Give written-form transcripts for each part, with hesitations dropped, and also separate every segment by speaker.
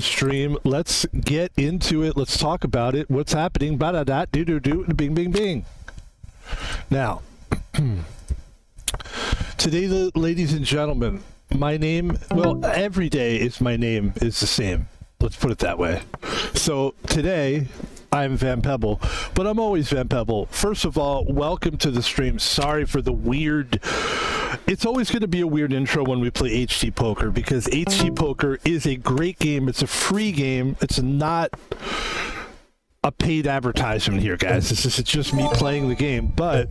Speaker 1: Stream. Let's get into it. Let's talk about it. What's happening? Ba-da-da, do-do-do, bing, bing, bing. Now, today, ladies and gentlemen, my name, well, every day is my name is the same. Let's put it that way. So today, I'm Van Pebble, but I'm always Van Pebble. First of all, welcome to the stream. Sorry for the weird... It's always going to be a weird intro when we play HD Poker, because HD Poker is a great game. It's a free game. It's not a paid advertisement here, guys. It's just me playing the game. But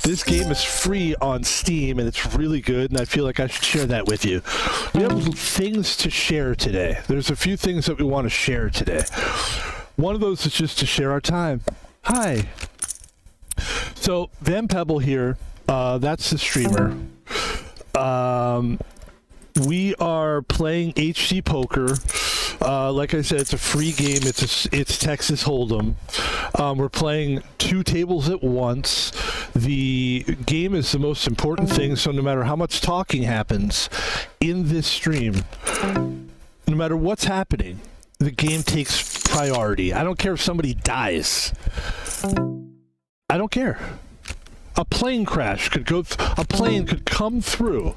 Speaker 1: this game is free on Steam, and it's really good, and I feel like I should share that with you. We have things to share today. There's a few things that we want to share today. One of those is just to share our time. Hi. So, Van Pebble here. That's the streamer. We are playing HD Poker. Like I said, it's a free game. It's Texas Hold'em. We're playing 2 tables at once. The game is the most important thing, so no matter how much talking happens in this stream, no matter what's happening, the game takes priority. I don't care if somebody dies. I don't care. A plane crash could go. A plane could come through,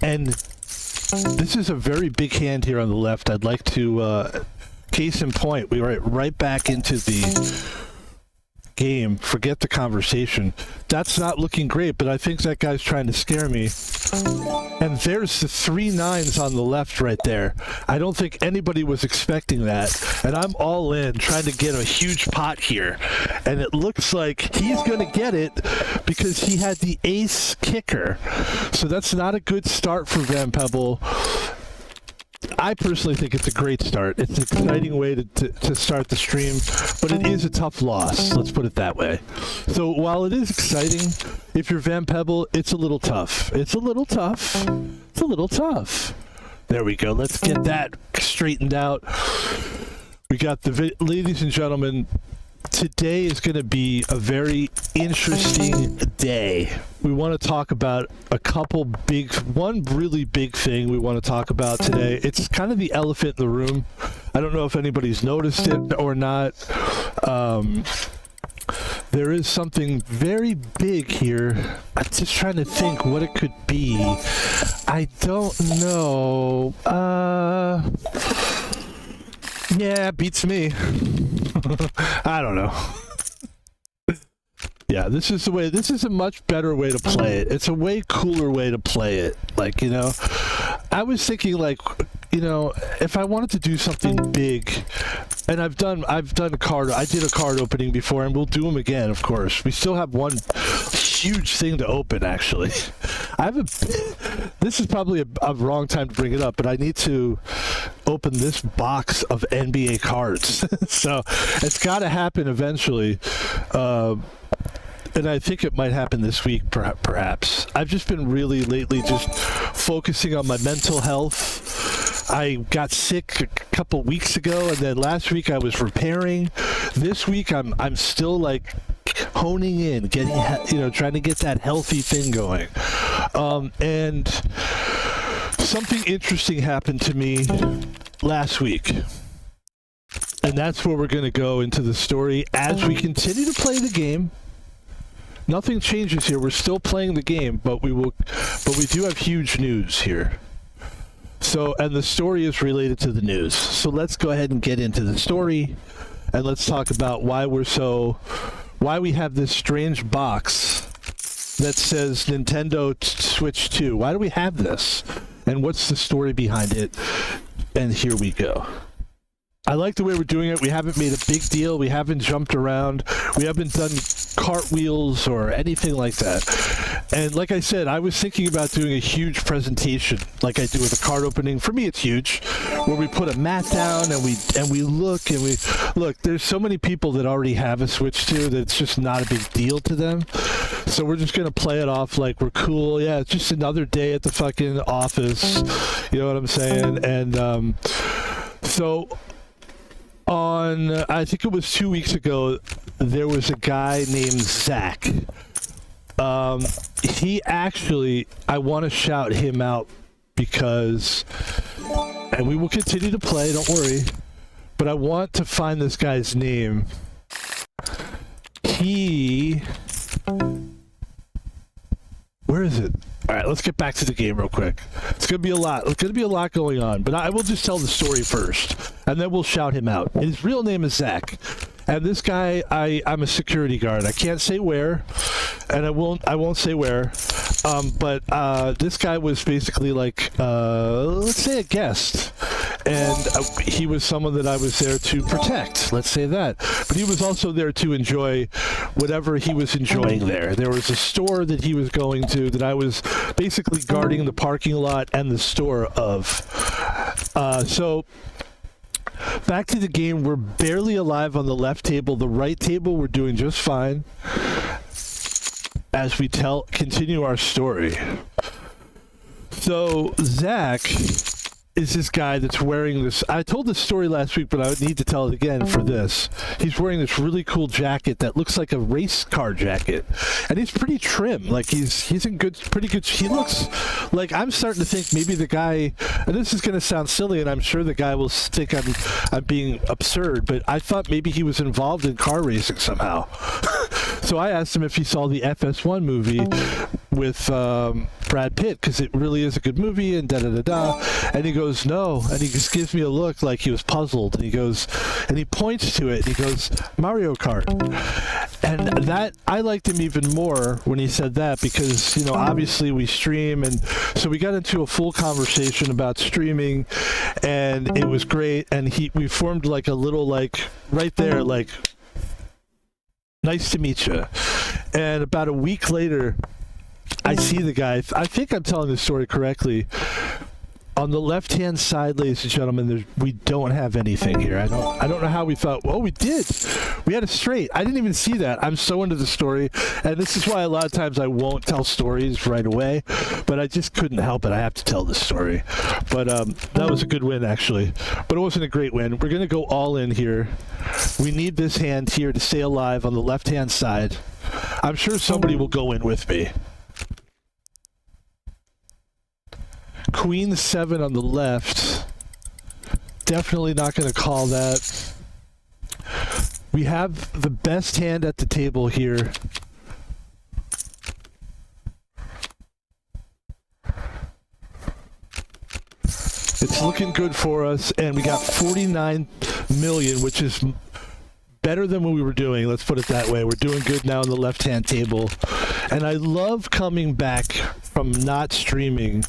Speaker 1: and this is a very big hand here on the left. I'd like to, case in point, we were right back into the game. Forget the conversation. That's not looking great, but I think that guy's trying to scare me. And there's the 3 9s on the left right there. I don't think anybody was expecting that. And I'm all in, trying to get a huge pot here. And it looks like he's going to get it because he had the ace kicker. So that's not a good start for Van Pebble. I personally think it's a great start. It's an exciting way to start the stream, but it is a tough loss. Let's put it that way. So while it is exciting, if you're Van Pebble, it's a little tough. It's a little tough. It's a little tough. There we go. Let's get that straightened out. We got the ladies and gentlemen. Today is going to be a very interesting day. We want to talk about one really big thing we want to talk about today. It's kind of the elephant in the room. I don't know if anybody's noticed it or not. There is something very big here. I'm just trying to think what it could be. I don't know. Yeah, beats me. I don't know. Yeah, this is a much better way to play it. It's a way cooler way to play it. Like, you know, I was thinking, like, you know, if I wanted to do something big, and I did a card opening before, and we'll do them again, of course. We still have one huge thing to open, actually. This is probably a wrong time to bring it up, but I need to open this box of NBA cards. So it's got to happen eventually. And I think it might happen this week, perhaps. I've just been really lately just focusing on my mental health. I got sick a couple weeks ago, and then last week I was repairing. This week I'm still like honing in, trying to get that healthy thing going. And something interesting happened to me last week. And that's where we're going to go into the story as we continue to play the game. Nothing changes here. We're still playing the game, but we do have huge news here. So, and the story is related to the news. So let's go ahead and get into the story, and let's talk about why we have this strange box that says Nintendo Switch 2. Why do we have this? And what's the story behind it? And here we go. I like the way we're doing it. We haven't made a big deal. We haven't jumped around. We haven't done cartwheels or anything like that. And like I said, I was thinking about doing a huge presentation like I do with a card opening. For me, it's huge, where we put a mat down and we look. There's so many people that already have a Switch 2 that it's just not a big deal to them. So we're just going to play it off like we're cool. Yeah, it's just another day at the fucking office. You know what I'm saying? And so... I think it was 2 weeks ago, there was a guy named Zach. He actually, I want to shout him out because, and we will continue to play, don't worry, but I want to find this guy's name. Where is it? All right, let's get back to the game real quick. It's gonna be a lot. It's gonna be a lot going on, but I will just tell the story first, and then we'll shout him out. His real name is Zach, and this guy, I'm a security guard. I can't say where, and I won't say where. But this guy was basically like, let's say, a guest, and he was someone that I was there to protect. Let's say that. But he was also there to enjoy whatever he was enjoying there. There was a store that he was going to that I was basically guarding the parking lot and the store of. So back to the game. We're barely alive on the left table. The right table, we're doing just fine as we continue our story. So Zach is this guy that's wearing this. I told this story last week, but I would need to tell it again for this. He's wearing this really cool jacket that looks like a race car jacket, and he's pretty trim. Like he's in pretty good. He looks like, I'm starting to think maybe the guy, and this is going to sound silly, and I'm sure the guy will think I'm being absurd, but I thought maybe he was involved in car racing somehow. So I asked him if he saw the FS1 movie with Brad Pitt, because it really is a good movie, and da-da-da-da. And he goes, no. And he just gives me a look like he was puzzled. And he goes, and he points to it, and he goes, Mario Kart. And that, I liked him even more when he said that, because, you know, obviously we stream, and so we got into a full conversation about streaming, and it was great. And we formed like a little, like, right there, like, nice to meet you. And about a week later, I see the guy. I think I'm telling the story correctly. On the left-hand side, ladies and gentlemen, we don't have anything here. I don't know how we thought. Well, we did. We had a straight. I didn't even see that. I'm so into the story, and this is why a lot of times I won't tell stories right away. But I just couldn't help it. I have to tell this story. But that was a good win, actually. But it wasn't a great win. We're gonna go all in here. We need this hand here to stay alive on the left-hand side. I'm sure somebody will go in with me. Queen 7 on the left. Definitely not going to call that. We have the best hand at the table here. It's looking good for us, and we got 49 million, which is better than what we were doing. Let's put it that way. We're doing good now on the left-hand table. And I love coming back from not streaming.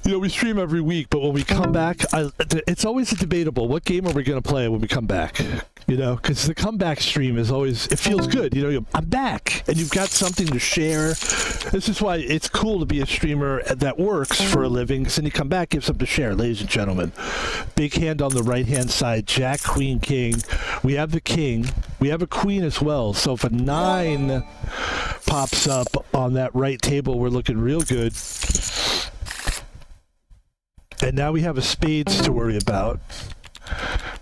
Speaker 1: You know, we stream every week, but when we come back, it's always debatable. What game are we going to play when we come back? You know, because the comeback stream is always, it feels good. You know, I'm back, and you've got something to share. This is why it's cool to be a streamer that works for a living, because then you come back, give something to share, ladies and gentlemen. Big hand on the right-hand side, Jack, Queen, King. We have the King. We have a Queen as well. So if a 9 pops up on that right table, we're looking real good. And now we have a spades to worry about.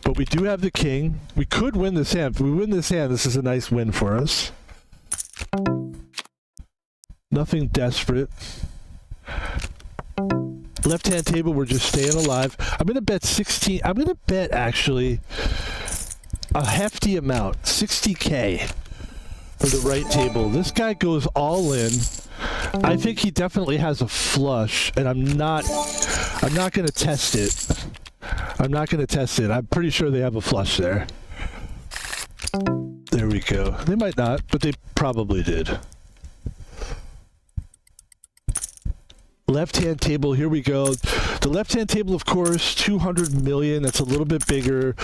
Speaker 1: But we do have the King. We could win this hand. If we win this hand, this is a nice win for us. Nothing desperate. Left-hand table, we're just staying alive. I'm going to bet 16. I'm going to bet, actually, a hefty amount. 60K for the right table. This guy goes all in. I think he definitely has a flush, and I'm not going to test it. I'm not going to test it. I'm pretty sure they have a flush there. There we go. They might not, but they probably did. Left-hand table, here we go. The left-hand table, of course, 200 million. That's a little bit bigger.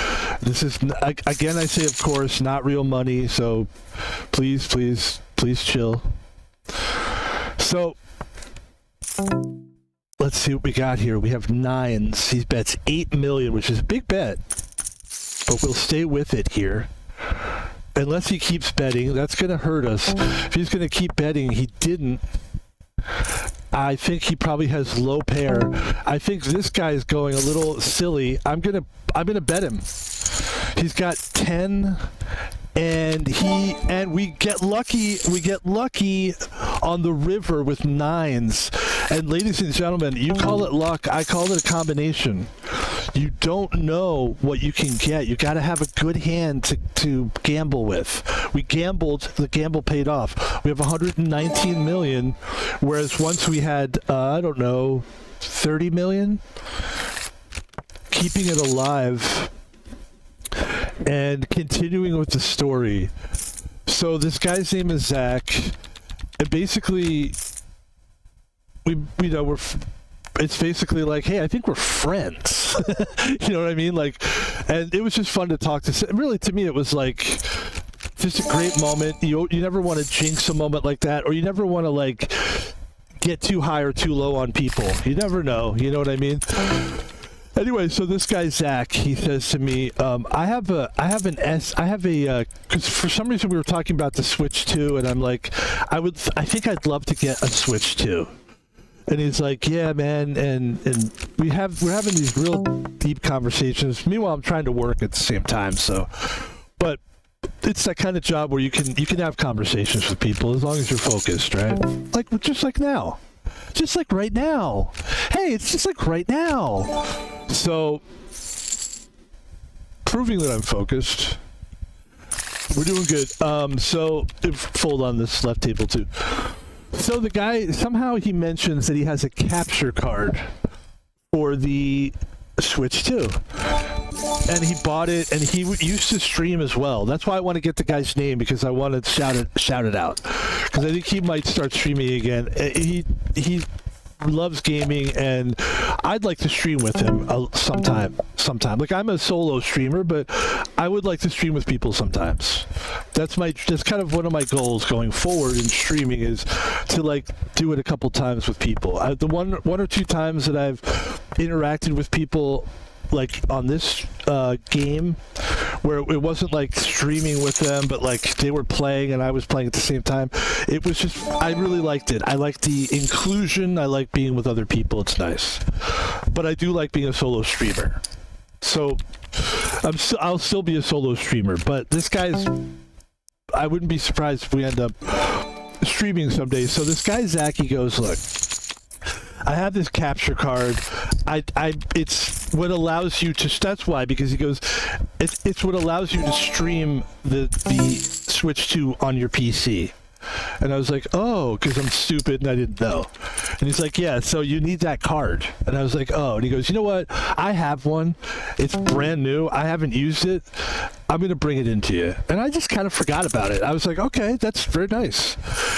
Speaker 1: This is, again, I say, of course, not real money, so please, please, please chill. So, let's see what we got here. We have 9s. He bets 8 million, which is a big bet, but we'll stay with it here. Unless he keeps betting, that's going to hurt us. If he's going to keep betting, he didn't. I think he probably has low pair. I think this guy is going a little silly. I'm gonna bet him. He's got 10, and we get lucky. We get lucky on the river with 9s, And ladies and gentlemen, you call it luck, I call it a combination. You don't know what you can get. You got to have a good hand to gamble with. We gambled, the gamble paid off. We have 119 million, whereas once we had, I don't know, 30 million. Keeping it alive and continuing with the story. So this guy's name is Zach, and basically, it's basically like, hey, I think we're friends. You know what I mean? Like, and it was just fun to talk to. Really, to me, it was like just a great moment. You never want to jinx a moment like that, or you never want to like get too high or too low on people. You never know. You know what I mean? Anyway, so this guy Zach, he says to me, because for some reason we were talking about the Switch 2, and I'm like, I think I'd love to get a Switch 2. And he's like, yeah, man, and we're having these real deep conversations. Meanwhile, I'm trying to work at the same time, so, but it's that kind of job where you can have conversations with people as long as you're focused, right? Just like now. Just like right now. Hey, it's just like right now. So, proving that I'm focused. We're doing good. So, fold on this left table too. So the guy, somehow he mentions that he has a capture card for the Switch 2. And he bought it, and he used to stream as well. That's why I want to get the guy's name, because I want to shout it out. Because I think he might start streaming again. He loves gaming, and I'd like to stream with him sometime. Like, I'm a solo streamer, but I would like to stream with people sometimes. That's kind of one of my goals going forward in streaming, is to like do it a couple times with people. The one or two times that I've interacted with people, like on this game, where it wasn't like streaming with them, but like they were playing and I was playing at the same time, it was just, I really liked it. I like the inclusion. I like being with other people. It's nice. But I do like being a solo streamer. So I'll still be a solo streamer, but this guy's, I wouldn't be surprised if we end up streaming someday. So this guy Zach, he goes, look, I have this capture card. It's what allows you to. That's why, because he goes, it's what allows you to stream the Switch 2 on your PC. And I was like, oh, because I'm stupid and I didn't know. And he's like, yeah, so you need that card. And I was like, oh. And he goes, you know what? I have one. It's brand new. I haven't used it. I'm going to bring it into you. And I just kind of forgot about it. I was like, okay, that's very nice.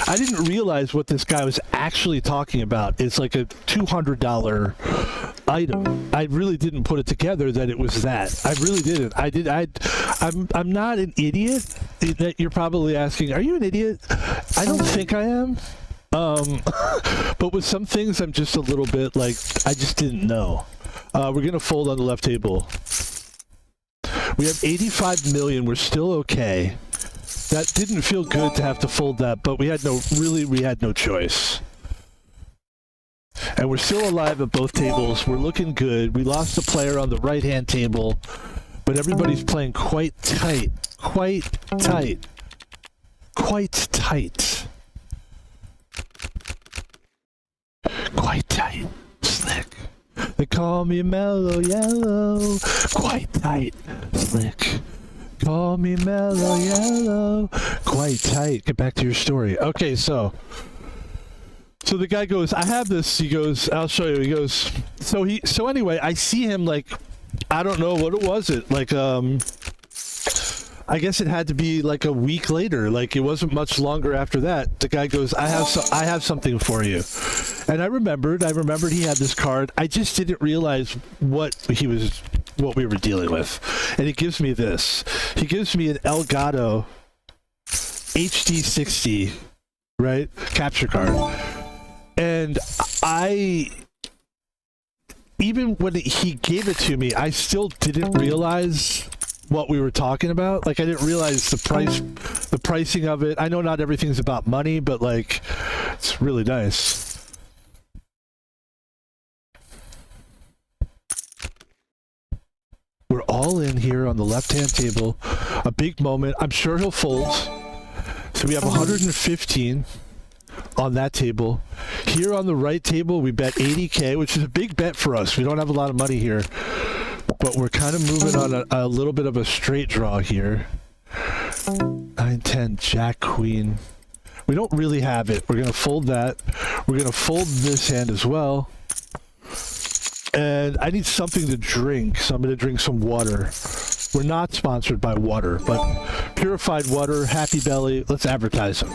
Speaker 1: I didn't realize what this guy was actually talking about. It's like a $200 item. I really didn't put it together that it was that. I really didn't. I'm not an idiot. That you're probably asking, are you an idiot? I don't think I am. But with some things, I'm just a little bit like, I just didn't know. We're going to fold on the left table. We have 85 million. We're still okay. That didn't feel good to have to fold that, but we had no choice. And we're still alive at both tables. We're looking good. We lost a player on the right-hand table, but everybody's playing quite tight. Quite tight. Quite tight. Quite tight. Slick. They call me Mellow Yellow. Quite tight. Slick. Call me Mellow Yellow. Quite tight. Get back to your story. Okay, so the guy goes, I have this. He goes, I'll show you. He goes, so anyway, I see him like, I don't know what it was. I guess it had to be like a week later. Like, it wasn't much longer after that. The guy goes, I have something for you. And I remembered he had this card. I just didn't realize what we were dealing with. And he gives me this. He gives me an Elgato HD60, right? Capture card. And even when he gave it to me, I still didn't realize what we were talking about. Like, I didn't realize the pricing of it. I know not everything's about money, but like, it's really nice. We're all in here on the left-hand table. A big moment. I'm sure he'll fold. So we have 115. on that table. Here on the right table, we bet 80K, which is a big bet for us. We don't have a lot of money here, but we're kind of moving on a little bit of a straight draw here. 9, 10, Jack, Queen. We don't really have it. We're going to fold that. We're going to fold this hand as well. And I need something to drink, so I'm going to drink some water. We're not sponsored by water, but purified water, Happy Belly. Let's advertise them.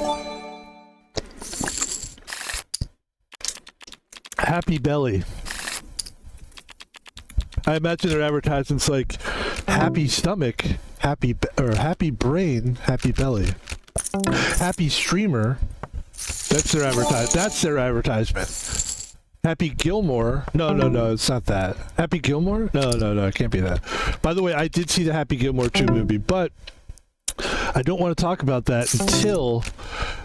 Speaker 1: Happy Belly. I imagine their advertisements like Happy Stomach, Happy Brain, Happy Belly, Happy Streamer. That's their advertisement. Happy Gilmore. No, it's not that. Happy Gilmore? No, it can't be that. By the way, I did see the Happy Gilmore 2 movie, but I don't want to talk about that until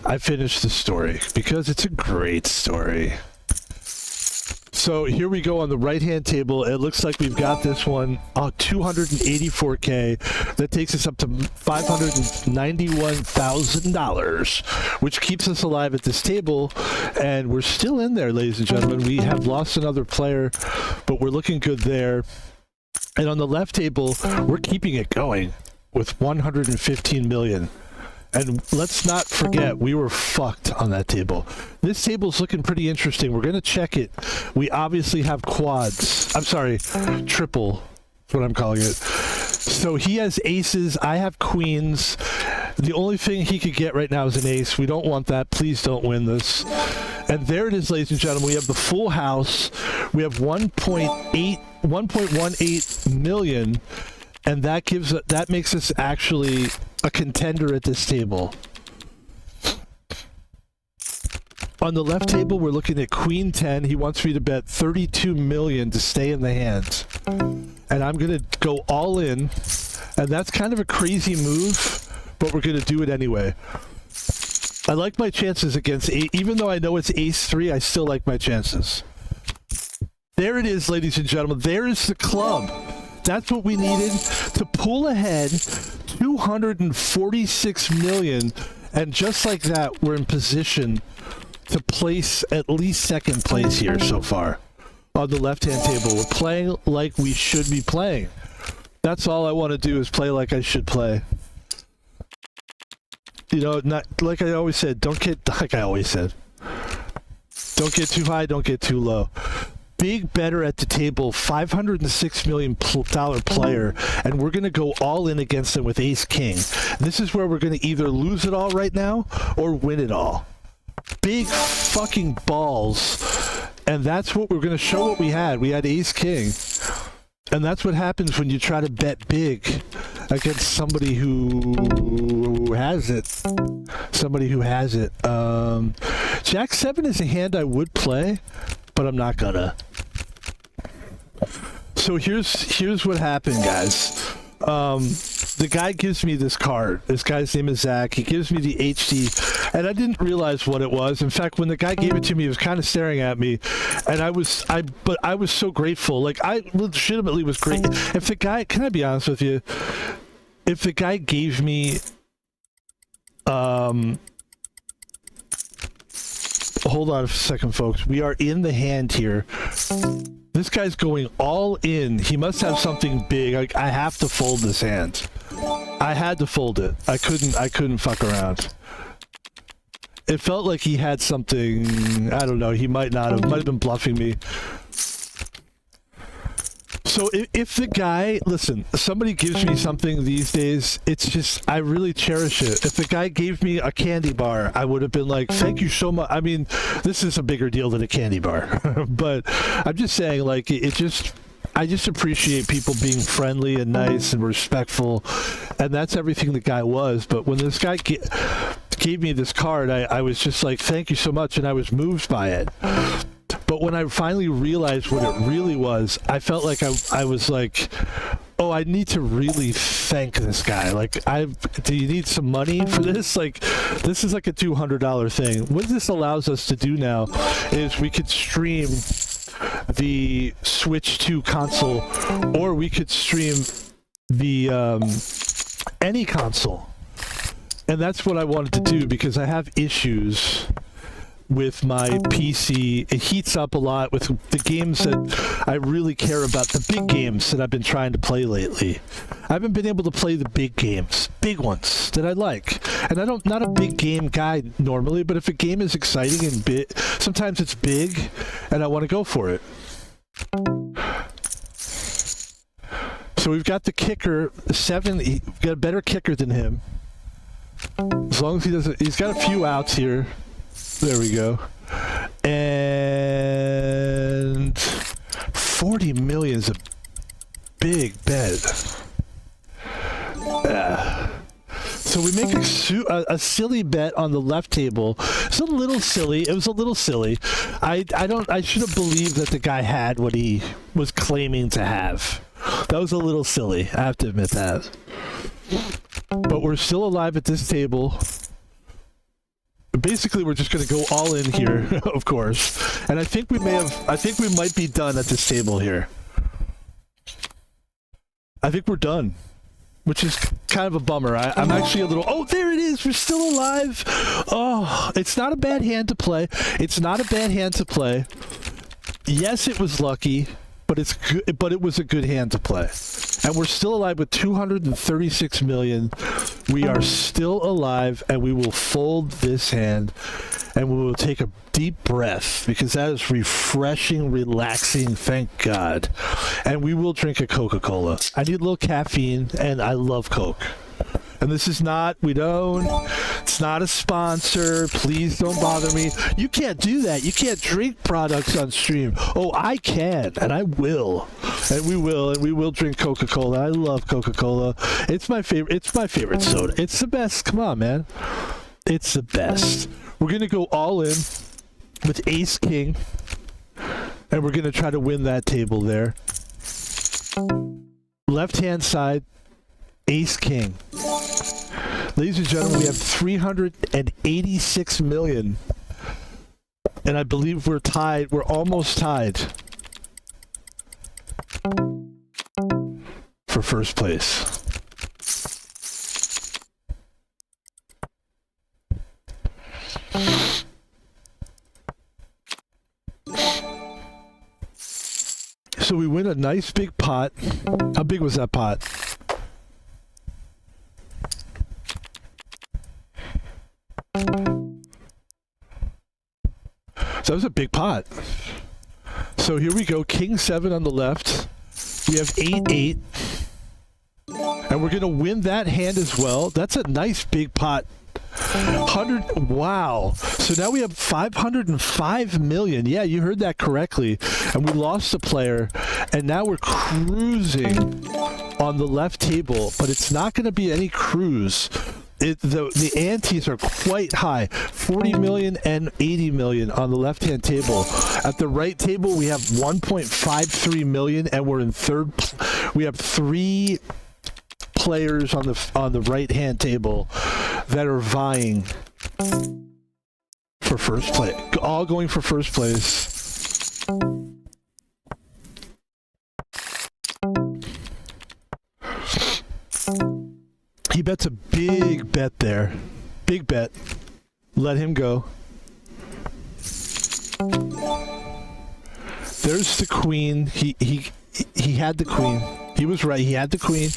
Speaker 1: I finish the story, because it's a great story. So here we go on the right-hand table. It looks like we've got this one, $284K. That takes us up to $591,000, which keeps us alive at this table. And we're still in there, ladies and gentlemen. We have lost another player, but we're looking good there. And on the left table, we're keeping it going with 115 million. And let's not forget, we were fucked on that table. This table's looking pretty interesting. We're going to check it. We obviously have quads. I'm sorry, triple. That's what I'm calling it. So he has aces. I have queens. The only thing he could get right now is an ace. We don't want that. Please don't win this. And there it is, ladies and gentlemen. We have the full house. We have 1.18 million. And that makes us actually a contender at this table. On the left table, we're looking at Queen 10. He wants me to bet 32 million to stay in the hand. And I'm going to go all in. And that's kind of a crazy move, but we're going to do it anyway. I like my chances against even though I know it's ace 3, I still like my chances. There it is, ladies and gentlemen. There is the club. That's what we needed to pull ahead 246 million, and just like that, we're in position to place at least second place here so far on the left-hand table. We're playing like we should be playing. That's all I want to do, is play like I should play. You know, not like I always said. Don't get too high, don't get too low. Big better at the table, $506 million player, and we're going to go all in against him with ace king. This is where we're going to either lose it all right now or win it all. Big fucking balls. And that's what we're going to show what we had. We had ace king. And that's what happens when you try to bet big against somebody who has it. Jack 7 is a hand I would play, but I'm not gonna. So here's what happened, guys. The guy gives me this card. This guy's name is Zach. He gives me the HD, and I didn't realize what it was. In fact, when the guy gave it to me, he was kind of staring at me, and I was so grateful. Like, I legitimately was great. If the guy, can I be honest with you? If the guy gave me, hold on a second, folks. We are in the hand here. This guy's going all in. He must have something big. I have to fold this hand. I had to fold it. I couldn't fuck around. It felt like he had something. I don't know. He might not have. Might have been bluffing me. So if the guy, listen, somebody gives me something these days, it's just, I really cherish it. If the guy gave me a candy bar, I would have been like, thank you so much. I mean, this is a bigger deal than a candy bar. But I'm just saying, like, I just appreciate people being friendly and nice and respectful. And that's everything the guy was. But when this guy gave me this card, I was just like, thank you so much. And I was moved by it. But when I finally realized what it really was, I felt like I was like, oh, I need to really thank this guy. Like, do you need some money for this? Like, this is like a $200 thing. What this allows us to do now is we could stream the Switch 2 console, or we could stream the any console. And that's what I wanted to do, because I have issues with my PC. It heats up a lot with the games that I really care about, the big games that I've been trying to play lately. I haven't been able to play the big games, big ones that I like. And not a big game guy normally, but if a game is exciting and big, sometimes it's big and I want to go for it. So we've got the kicker, 7, we've got a better kicker than him. As long as he doesn't, he's got a few outs here. There we go. And 40 million is a big bet. So we make a silly bet on the left table. It's a little silly. It was a little silly. I should have believed that the guy had what he was claiming to have. That was a little silly. I have to admit that. But we're still alive at this table. Basically, we're just going to go all in here, of course. And I think we might be done at this table here. I think we're done, which is kind of a bummer. I'm actually a little... Oh, there it is! We're still alive! Oh, it's not a bad hand to play. It's not a bad hand to play. Yes, it was lucky, but it's good, but it was a good hand to play. And we're still alive with 236 million. We are still alive, and we will fold this hand, and we will take a deep breath, because that is refreshing, relaxing, thank God. And we will drink a Coca-Cola. I need a little caffeine, and I love Coke. And this is not, it's not a sponsor. Please don't bother me. You can't do that. You can't drink products on stream. Oh, I can, and I will. And we will drink Coca-Cola. I love Coca-Cola. It's my favorite soda. It's the best. Come on, man. It's the best. We're going to go all in with Ace King, and we're going to try to win that table there. Left-hand side, Ace King. Ladies and gentlemen, we have 386 million. And I believe we're tied. We're almost tied for first place. So we win a nice big pot. How big was that pot? So that was a big pot. So here we go. King 7 on the left. We have 8-8. And we're going to win that hand as well. That's a nice big pot. 100. Wow. So now we have 505 million. Yeah, you heard that correctly. And we lost a player. And now we're cruising on the left table. But it's not going to be any cruise. The antes are quite high, 40 million and 80 million on the left-hand table. At the right table, we have 1.53 million, and we're in third. We have 3 players on the right-hand table that are vying for first place, all going for first place. He bets a big bet there. Big bet. Let him go. There's the queen. He had the queen. He was right. He had the queen.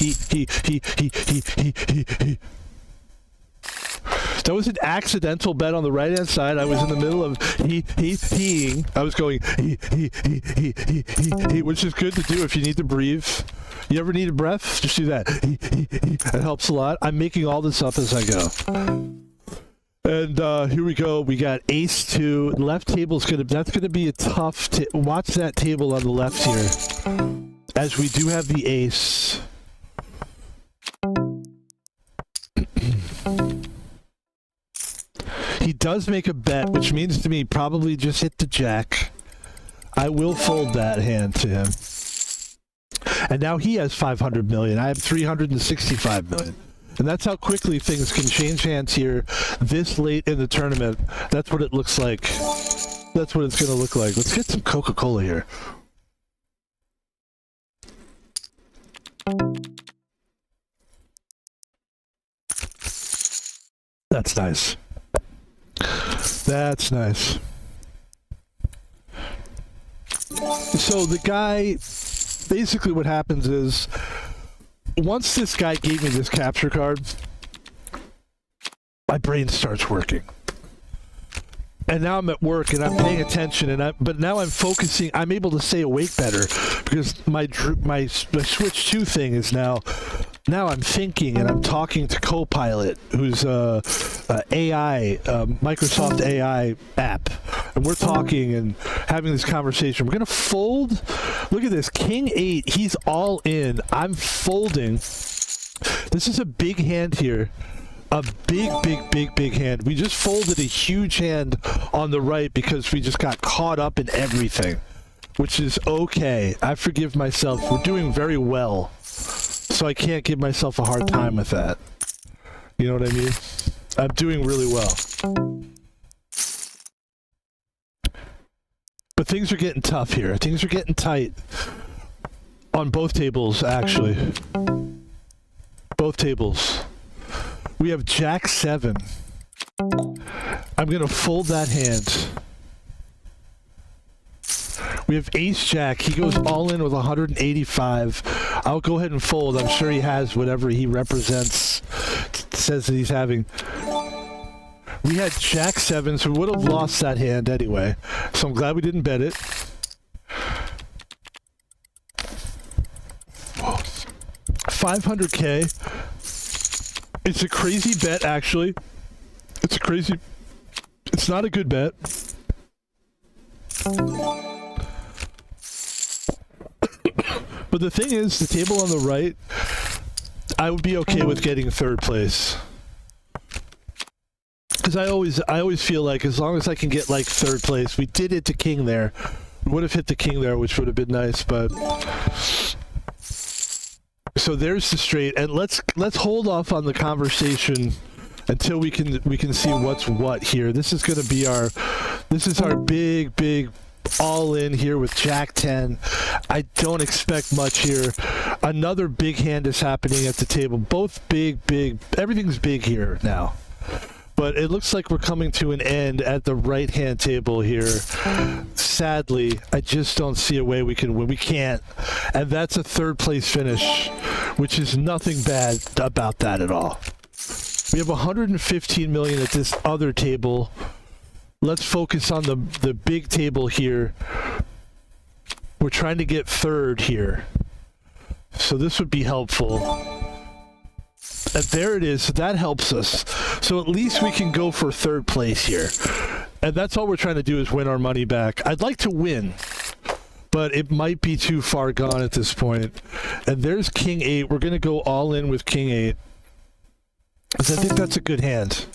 Speaker 1: That was an accidental bet on the right hand side. I was in the middle of heeing. I was going he, which is good to do if you need to breathe. You ever need a breath? Just do that. It helps a lot. I'm making all this up as I go. And here we go. We got Ace 2. Left table's that's gonna be a tough. Watch that table on the left here, as we do have the ace. He does make a bet, which means to me probably just hit the jack. I will fold that hand to him. And now he has 500 million. I have 365 million. And that's how quickly things can change hands here this late in the tournament. That's what it looks like. That's what it's going to look like. Let's get some Coca-Cola here. That's nice. That's nice. So the guy, basically what happens is, once this guy gave me this capture card, my brain starts working. And now I'm at work and I'm paying attention, but now I'm focusing. I'm able to stay awake better because my Switch 2 thing is now I'm thinking and I'm talking to Copilot, who's a AI, Microsoft AI app. And we're talking and having this conversation. We're going to fold. Look at this. King 8. He's all in. I'm folding. This is a big hand here. A big hand. We just folded a huge hand on the right because we just got caught up in everything, which is okay. I forgive myself. We're doing very well, so I can't give myself a hard time with that. You know what I mean? I'm doing really well. But things are getting tough here. Things are getting tight on both tables, actually. Both tables. We have Jack 7. I'm going to fold that hand. We have Ace Jack. He goes all in with 185. I'll go ahead and fold. I'm sure he has whatever he represents, says that he's having. We had Jack 7, so we would have lost that hand anyway. So I'm glad we didn't bet it. Whoa. 500K. It's a crazy bet, actually. It's not a good bet. But the thing is, the table on the right, I would be okay with getting third place. Because I always feel like as long as I can get like third place, we did it to king there. We would have hit the king there, which would have been nice, but... So there's the straight, and let's hold off on the conversation until we can see what's what here. This is going to be our big all in here with Jack 10. I don't expect much here. Another big hand is happening at the table. Both big. Everything's big here now. But it looks like we're coming to an end at the right-hand table here. Sadly, I just don't see a way we can win. We can't. And that's a third-place finish, which is nothing bad about that at all. We have 115 million at this other table. Let's focus on the big table here. We're trying to get third here. So this would be helpful. And there it is. That helps us. So at least we can go for third place here. And that's all we're trying to do is win our money back. I'd like to win, but it might be too far gone at this point. And there's King 8. We're going to go all in with King 8. Because I think that's a good hand.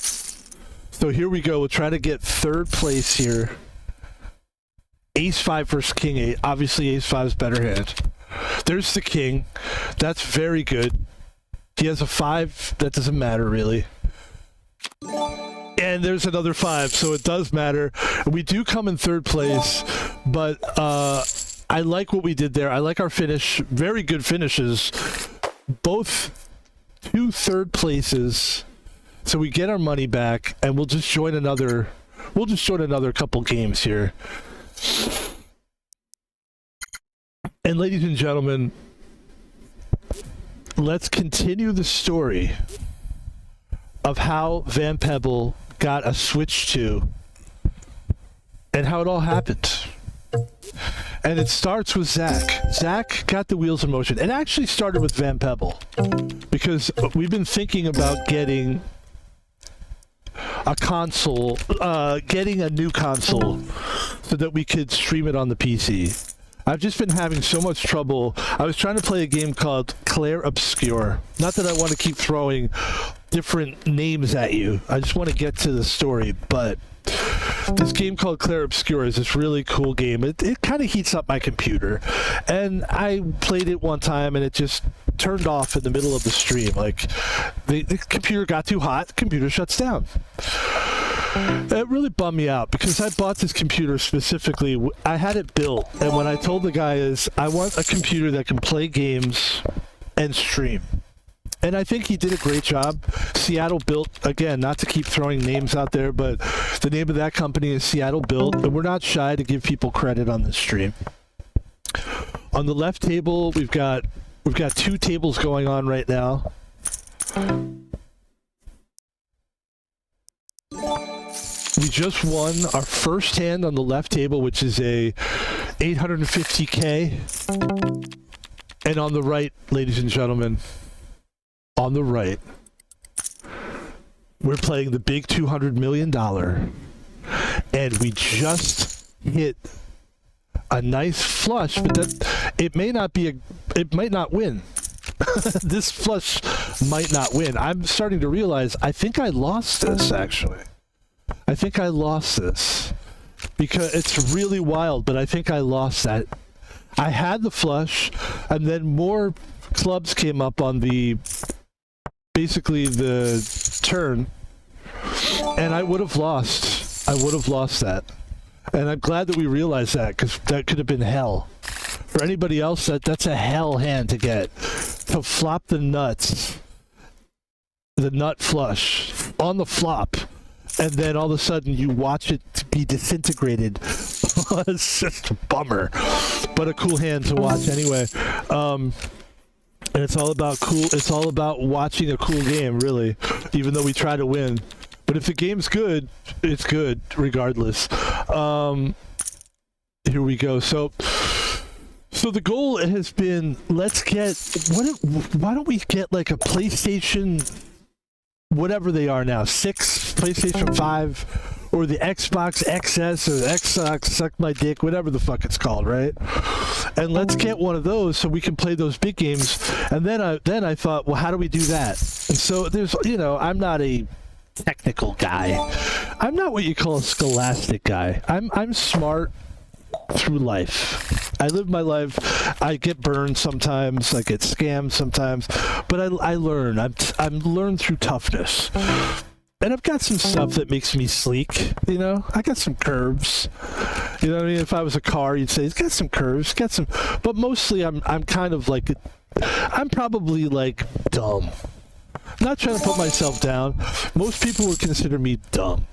Speaker 1: So here we go. We'll try to get third place here. Ace 5 versus King 8. Obviously, Ace 5 is better hand. There's the King. That's very good. He has a 5. That doesn't matter, really. And there's another 5, so it does matter. We do come in third place, but I like what we did there. I like our finish. Very good finishes. Both 2 third places. So we get our money back, and we'll just join another couple games here. And ladies and gentlemen, let's continue the story of how Van Pebble got a Switch 2 and how it all happened. And it starts with Zach. Zach got the wheels in motion. It actually started with Van Pebble because we've been thinking about getting a console, getting a new console so that we could stream it on the PC. I've just been having so much trouble. I was trying to play a game called Clair Obscure. Not that I want to keep throwing different names at you. I just want to get to the story. But this game called Clair Obscure is this really cool game. It kind of heats up my computer. And I played it one time and it just turned off in the middle of the stream. Like, the computer got too hot, the computer shuts down. It really bummed me out because I bought this computer specifically. I had it built, and when I told the guy is, I want a computer that can play games and stream. And I think he did a great job. Seattle Built, again, not to keep throwing names out there, but the name of that company is Seattle Built, and we're not shy to give people credit on this stream. On the left table, we've got 2 tables going on right now. We just won our first hand on the left table, which is a 850K. And on the right, ladies and gentlemen, on the right, we're playing the big $200 million. And we just hit a nice flush, but it may not be it might not win. This flush might not win. I'm starting to realize I think I lost this, actually. I think I lost this because it's really wild, but I think I lost that. I had the flush, and then more clubs came up on basically the turn, and I would have lost. I would have lost that. And I'm glad that we realized that, because that could have been hell. For anybody else, that's a hell hand to get. To flop the nuts, the nut flush, on the flop, and then all of a sudden you watch it be disintegrated. It's just a bummer, but a cool hand to watch anyway. And it's all about it's all about watching a cool game, really, even though we try to win. But if the game's good, it's good regardless. Here we go. So the goal has been, let's get, why don't we get like a PlayStation, whatever they are now, 6, PlayStation 5, or the Xbox XS, or the Xbox Suck My Dick, whatever the fuck it's called, right? And let's get one of those so we can play those big games. And then I thought, well, how do we do that? And so there's, I'm not a technical guy. I'm not what you call a scholastic guy. I'm smart through life. I live my life. I get burned sometimes. I get scammed sometimes, but I learn. I'm learned through toughness, and I've got some stuff that makes me sleek. I got some curves. You know what I mean? If I was a car, you'd say it's got some curves, got some. But mostly, I'm kind of like, I'm probably like dumb. I'm not trying to put myself down. Most people would consider me dumb.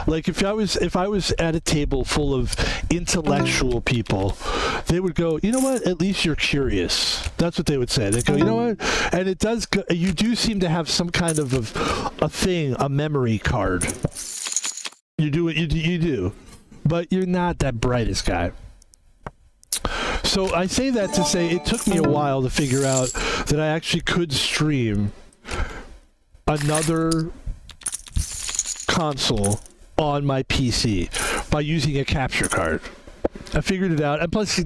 Speaker 1: Like if I was at a table full of intellectual people, they would go, you know what? At least you're curious. That's what they would say. They go, you know what? And it does. You do seem to have some kind of a thing, a memory card. You do what you do, but you're not that brightest guy. So I say that to say it took me a while to figure out that I actually could stream another console on my PC by using a capture card. I figured it out, and plus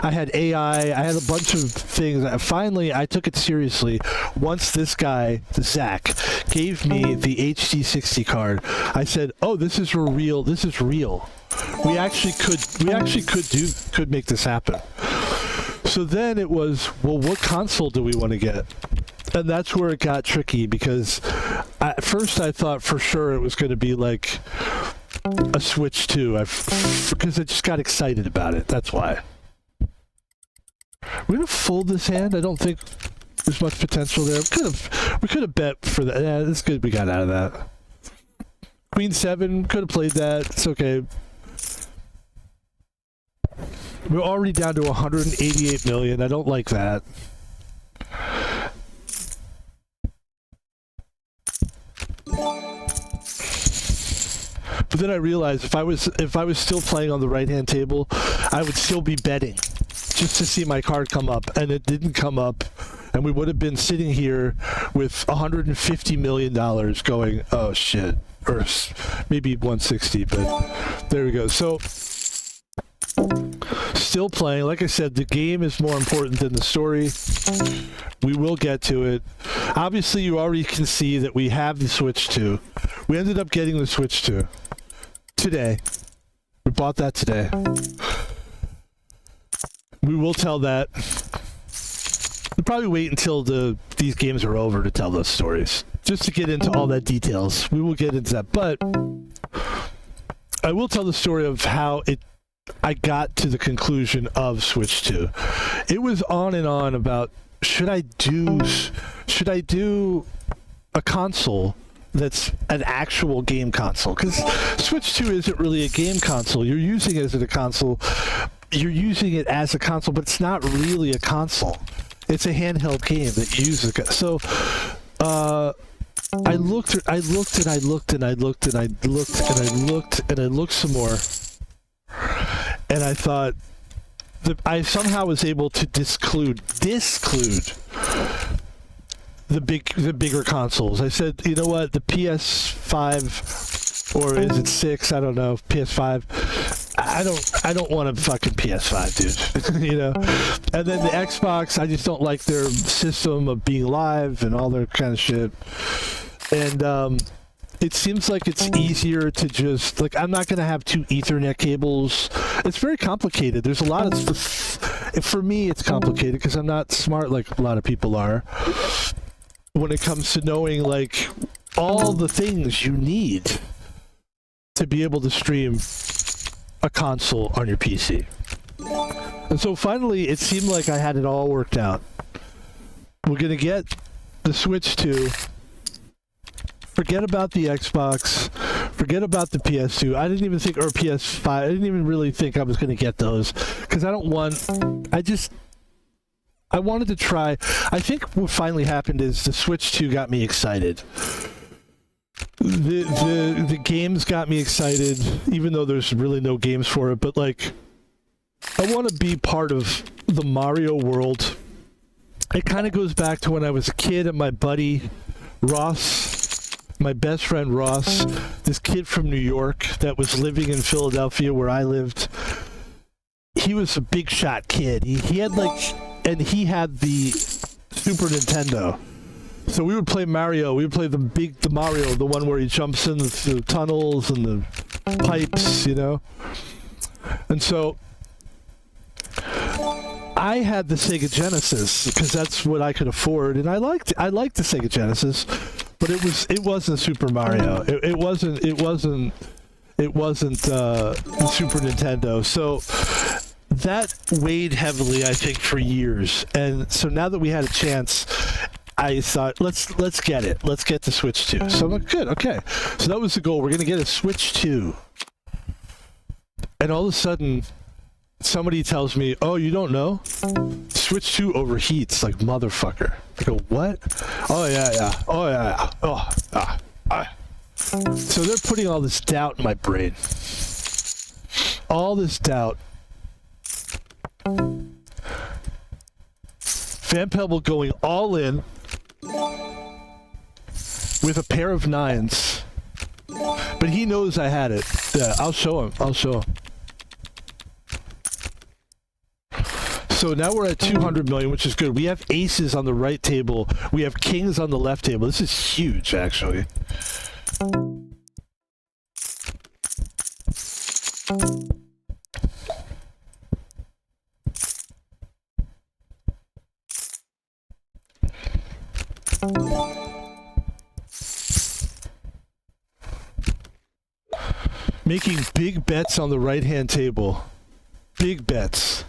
Speaker 1: I had AI, I had a bunch of things. Finally, I took it seriously once this guy, Zach, gave me the HD60 card. I said, "Oh, this is real. This is real. We actually could make this happen." So then it was, well, what console do we want to get? And that's where it got tricky, because at first I thought for sure it was going to be like a Switch 2, because I just got excited about it. That's why. We're going to fold this hand. I don't think there's much potential there. We could have bet for that. Yeah, it's good we got out of that. Queen 7, could have played that. It's okay. We're already down to 188 million. I don't like that. But then I realized if I was still playing on the right-hand table, I would still be betting just to see my card come up, and it didn't come up, and we would have been sitting here with $150 million going, oh shit, or maybe 160, but there we go. So still playing. Like I said, the game is more important than the story. We will get to it. Obviously, you already can see that we have the Switch 2. We ended up getting the Switch 2 today. We bought that today. We will tell that. We'll probably wait until these games are over to tell those stories, just to get into all that details. We will get into that, but I will tell the story of how I got to the conclusion of Switch 2. It was on and on about should I do a console that's an actual game console? Because Switch 2 isn't really a game console. You're using it as a console. You're using it as a console, but it's not really a console. It's a handheld game that uses it. So I looked and I looked and I looked and I looked and I looked and I looked some more, and I thought that I somehow was able to disclude the bigger consoles. I said, you know what, the PS5, or is it 6? I don't know. PS5. I don't want a fucking PS5, dude. You know. And then the Xbox, I just don't like their system of being live and all their kind of shit. And it seems like it's easier to just, like, I'm not going to have 2 Ethernet cables. It's very complicated. There's a lot of stuff. For me, it's complicated because I'm not smart like a lot of people are when it comes to knowing, like, all the things you need to be able to stream a console on your PC. And so finally, it seemed like I had it all worked out. We're going to get the Switch 2. Forget about the Xbox. Forget about the PS2. I didn't even think, or PS5. I didn't even really think I was going to get those because I wanted to try. I think what finally happened is the Switch 2 got me excited. The games got me excited, even though there's really no games for it. But, like, I want to be part of the Mario world. It kind of goes back to when I was a kid and my buddy Ross, my best friend Ross, this kid from New York that was living in Philadelphia where I lived. He was a big shot kid. He had, like, and he had the Super Nintendo. So we would play Mario. We would play the Mario, the one where he jumps in the tunnels and the pipes, you know. And so I had the Sega Genesis because that's what I could afford, and I liked the Sega Genesis, but it wasn't Super Mario. It wasn't the Super Nintendo. So that weighed heavily, I think, for years. And so now that we had a chance, I thought, let's get it. Let's get the Switch 2. So I'm like, good, okay. So that was the goal. We're going to get a Switch 2. And all of a sudden, somebody tells me, oh, you don't know? Switch 2 overheats like motherfucker. I go, what? Oh, yeah. Oh, yeah. Oh, So they're putting all this doubt in my brain. All this doubt. Fan Pebble going all in with a pair of 9s. But he knows I had it. Yeah, I'll show him. So now we're at 200 million, which is good. We have aces on the right table. We have kings on the left table. This is huge, actually. Making big bets on the right-hand table. Big bets.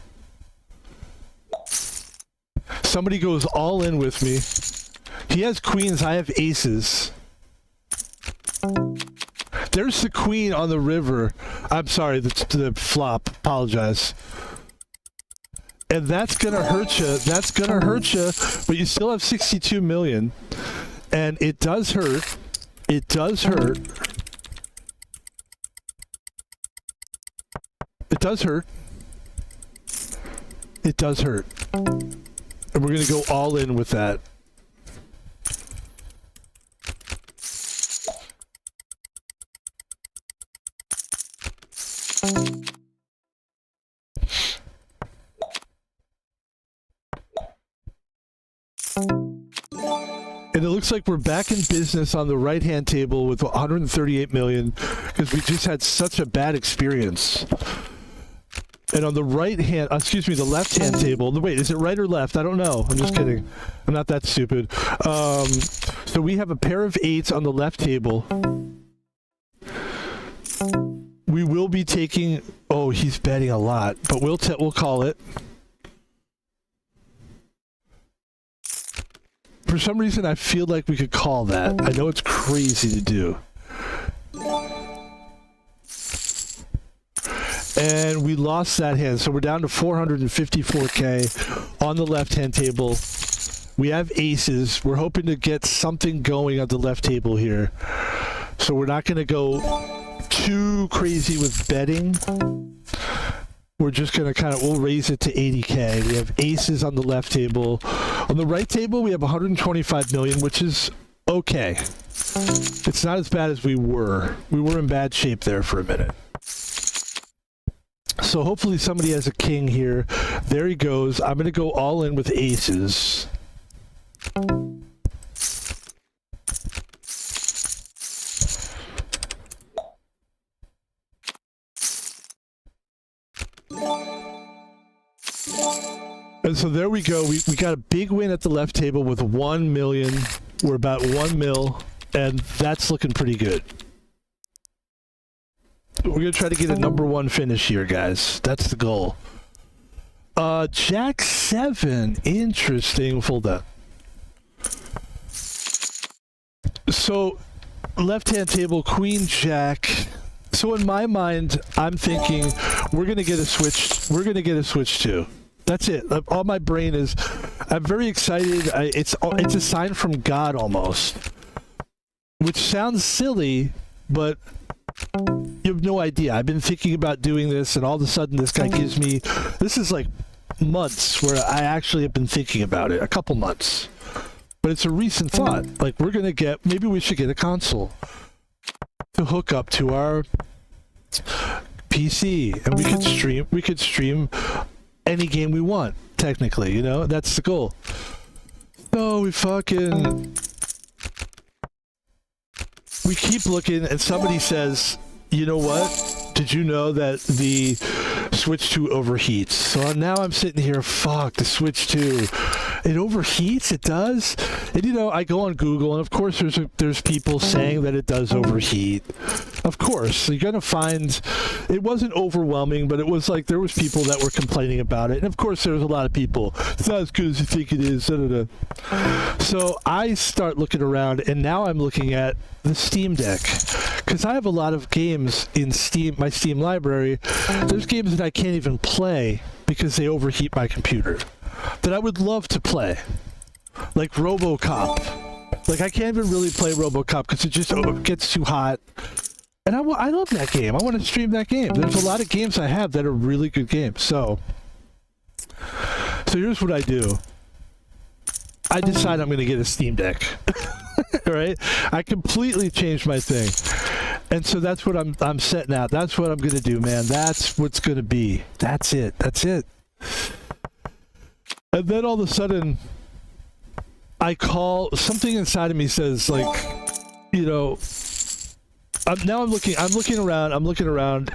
Speaker 1: Somebody goes all in with me. He has queens, I have aces. There's the queen on the river. I'm sorry, the flop. Apologize. And that's gonna hurt you. That's gonna hurt you. But you still have 62 million. And it does hurt. It does hurt. It does hurt. It does hurt. And we're going to go all in with that. And it looks like we're back in business on the right-hand table with 138 million because we just had such a bad experience. And on the the left-hand table. Wait, is it right or left? I don't know. I'm just kidding. I'm not that stupid. So we have a pair of 8s on the left table. We will be taking. Oh, he's betting a lot, but we'll call it. for some reason, I feel like we could call that. I know it's crazy to do. And we lost that hand, so we're down to 454K on the left-hand table. We have aces. We're hoping to get something going on the left table here. So we're not going to go too crazy with betting. We're just going to we'll raise it to 80K. We have aces on the left table. On the right table, we have 125 million, which is okay. It's not as bad as we were. We were in bad shape there for a minute. So hopefully somebody has a king here. There he goes. I'm going to go all in with aces. And so there we go. We got a big win at the left table with 1 million. We're about 1 mil, and that's looking pretty good. We're going to try to get a #1 finish here, guys. That's the goal. Jack 7. Interesting. Hold up. So, left-hand table, Queen Jack. So in my mind, I'm thinking we're going to get a switch. We're going to get a switch too. That's it. All my brain is, I'm very excited. It's a sign from God almost, which sounds silly, but you have no idea. I've been thinking about doing this, and all of a sudden this guy gives me, this is like months where I actually have been thinking about it, a couple months. But it's a recent thought. Like, we're going to get, maybe we should get a console to hook up to our PC, and we could stream any game we want, technically, you know? That's the goal. So we keep looking, and somebody says, you know what? Did you know that the Switch 2 overheats? So now I'm sitting here, fuck, the Switch 2. It overheats? It does? And you know, I go on Google, and of course there's people saying that it does overheat. Of course, you're gonna find it wasn't overwhelming, but it was like there was people that were complaining about it, and of course there was a lot of people. It's not as good as you think it is. Da, da, da. So I start looking around, and now I'm looking at the Steam Deck because I have a lot of games in my Steam library. There's games that I can't even play because they overheat my computer that I would love to play, like RoboCop. Like, I can't even really play RoboCop because it just gets too hot. And I love that game. I want to stream that game. There's a lot of games I have that are really good games. So here's what I do. I decide I'm going to get a Steam Deck. Right? I completely changed my thing. And so that's what I'm setting out. That's what I'm going to do, man. That's what's going to be. That's it. That's it. And then all of a sudden, I call, something inside of me says, like, you know, I'm looking around, and I'm looking around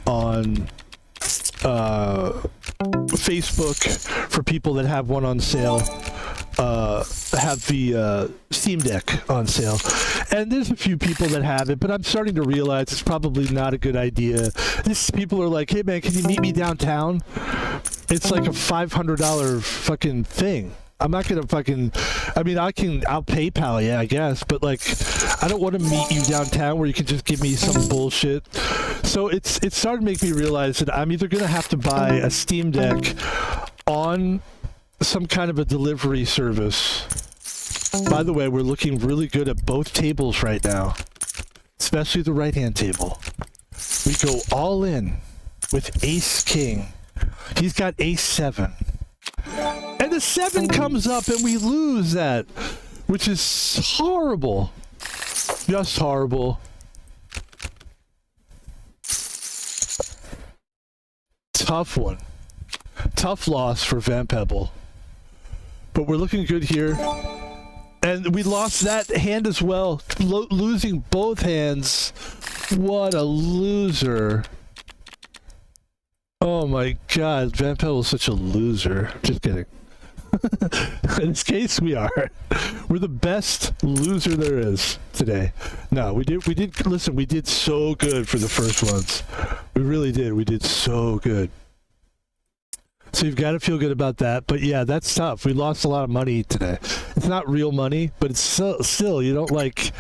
Speaker 1: on Facebook for people that have one on sale, have the Steam Deck on sale. And there's a few people that have it, but I'm starting to realize it's probably not a good idea. These people are like, hey man, can you meet me downtown? It's like a $500 fucking thing. I'm not gonna fucking, I mean, I'll PayPal you, I guess, but like, I don't want to meet you downtown where you can just give me some bullshit. So it started to make me realize that I'm either gonna have to buy a Steam Deck on some kind of a delivery service. By the way, we're looking really good at both tables right now, especially the right-hand table. We go all in with Ace King. He's got Ace 7. And the 7 comes up and we lose that, which is horrible. Just horrible. Tough one. Tough loss for Pebble. But we're looking good here. And we lost that hand as well. Losing both hands. What a loser. Oh my god, Pebble is such a loser. Just kidding. In this case, we are. We're the best loser there is today. No, we did, listen, we did so good for the first ones. We really did. We did so good. So you've got to feel good about that. But yeah, that's tough. We lost a lot of money today. It's not real money, but it's still you don't like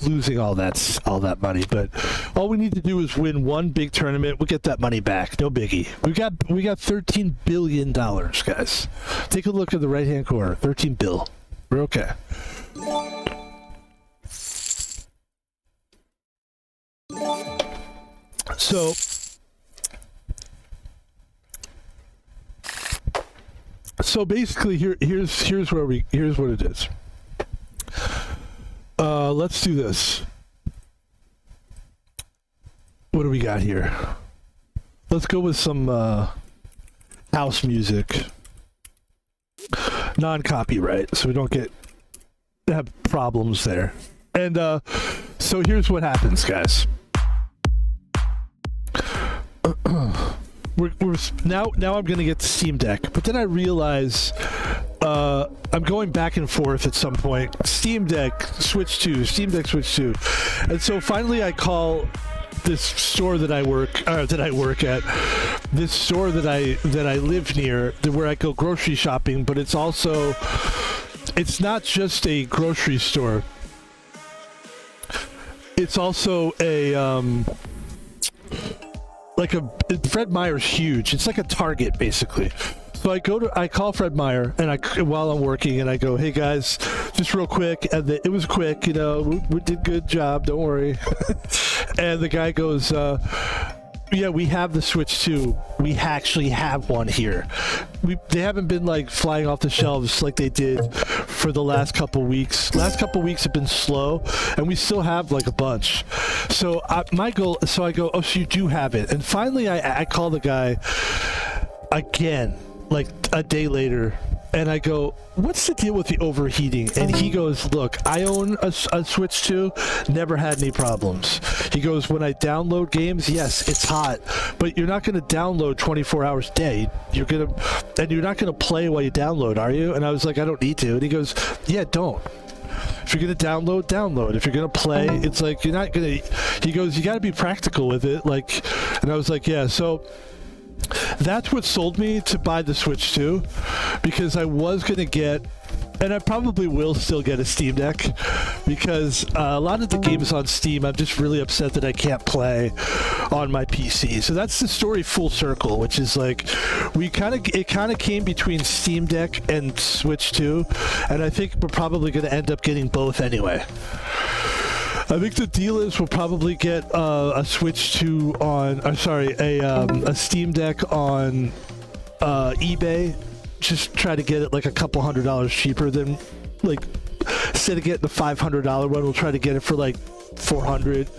Speaker 1: losing all that money. But all we need to do is win one big tournament. We'll get that money back. No biggie. We got $13 billion, guys. Take a look at the right hand corner. 13 bill. We're okay. So basically, here's what it is. Let's do this. What do we got here? Let's go with some house music, non-copyright, so we don't have problems there. And so here's what happens, guys. We're now I'm gonna get the Steam Deck, but then I realize I'm going back and forth at some point. Steam Deck Switch 2, Steam Deck Switch 2, and so finally I call this store that I work at, this store that I live near, where I go grocery shopping, but it's not just a grocery store. It's also a Fred Meyer's huge. It's like a Target, basically. So I call Fred Meyer, and while I'm working, and I go, "Hey guys, just real quick," and it was quick, we did good job, don't worry. And the guy goes, "Yeah, we have the Switch 2. We actually have one here. They haven't been like flying off the shelves like they did for the last couple weeks. Last couple weeks have been slow, and we still have like a bunch." So my goal. So I go, "Oh, so you do have it?" And finally, I call the guy again, like a day later, and I go, "What's the deal with the overheating?" And he goes, "Look, I own a Switch 2, never had any problems." He goes, "When I download games, yes, it's hot, but you're not going to download 24 hours a day. You're not going to play while you download, are you?" And I was like, "I don't need to." And he goes, "Yeah, don't. If you're going to download. If you're going to play, it's like you're not going to." He goes, "You got to be practical with it." Like, and I was like, "Yeah." So that's what sold me to buy the Switch 2, because I was going to get, and I probably will still get, a Steam Deck, because a lot of the games on Steam, I'm just really upset that I can't play on my PC. So that's the story full circle, which is like, it kind of came between Steam Deck and Switch 2, and I think we're probably going to end up getting both anyway. I think the deal is we'll probably get a Switch 2 a Steam Deck on eBay. Just try to get it like a couple $100 cheaper than, like, instead of getting the $500 one, we'll try to get it for like $400.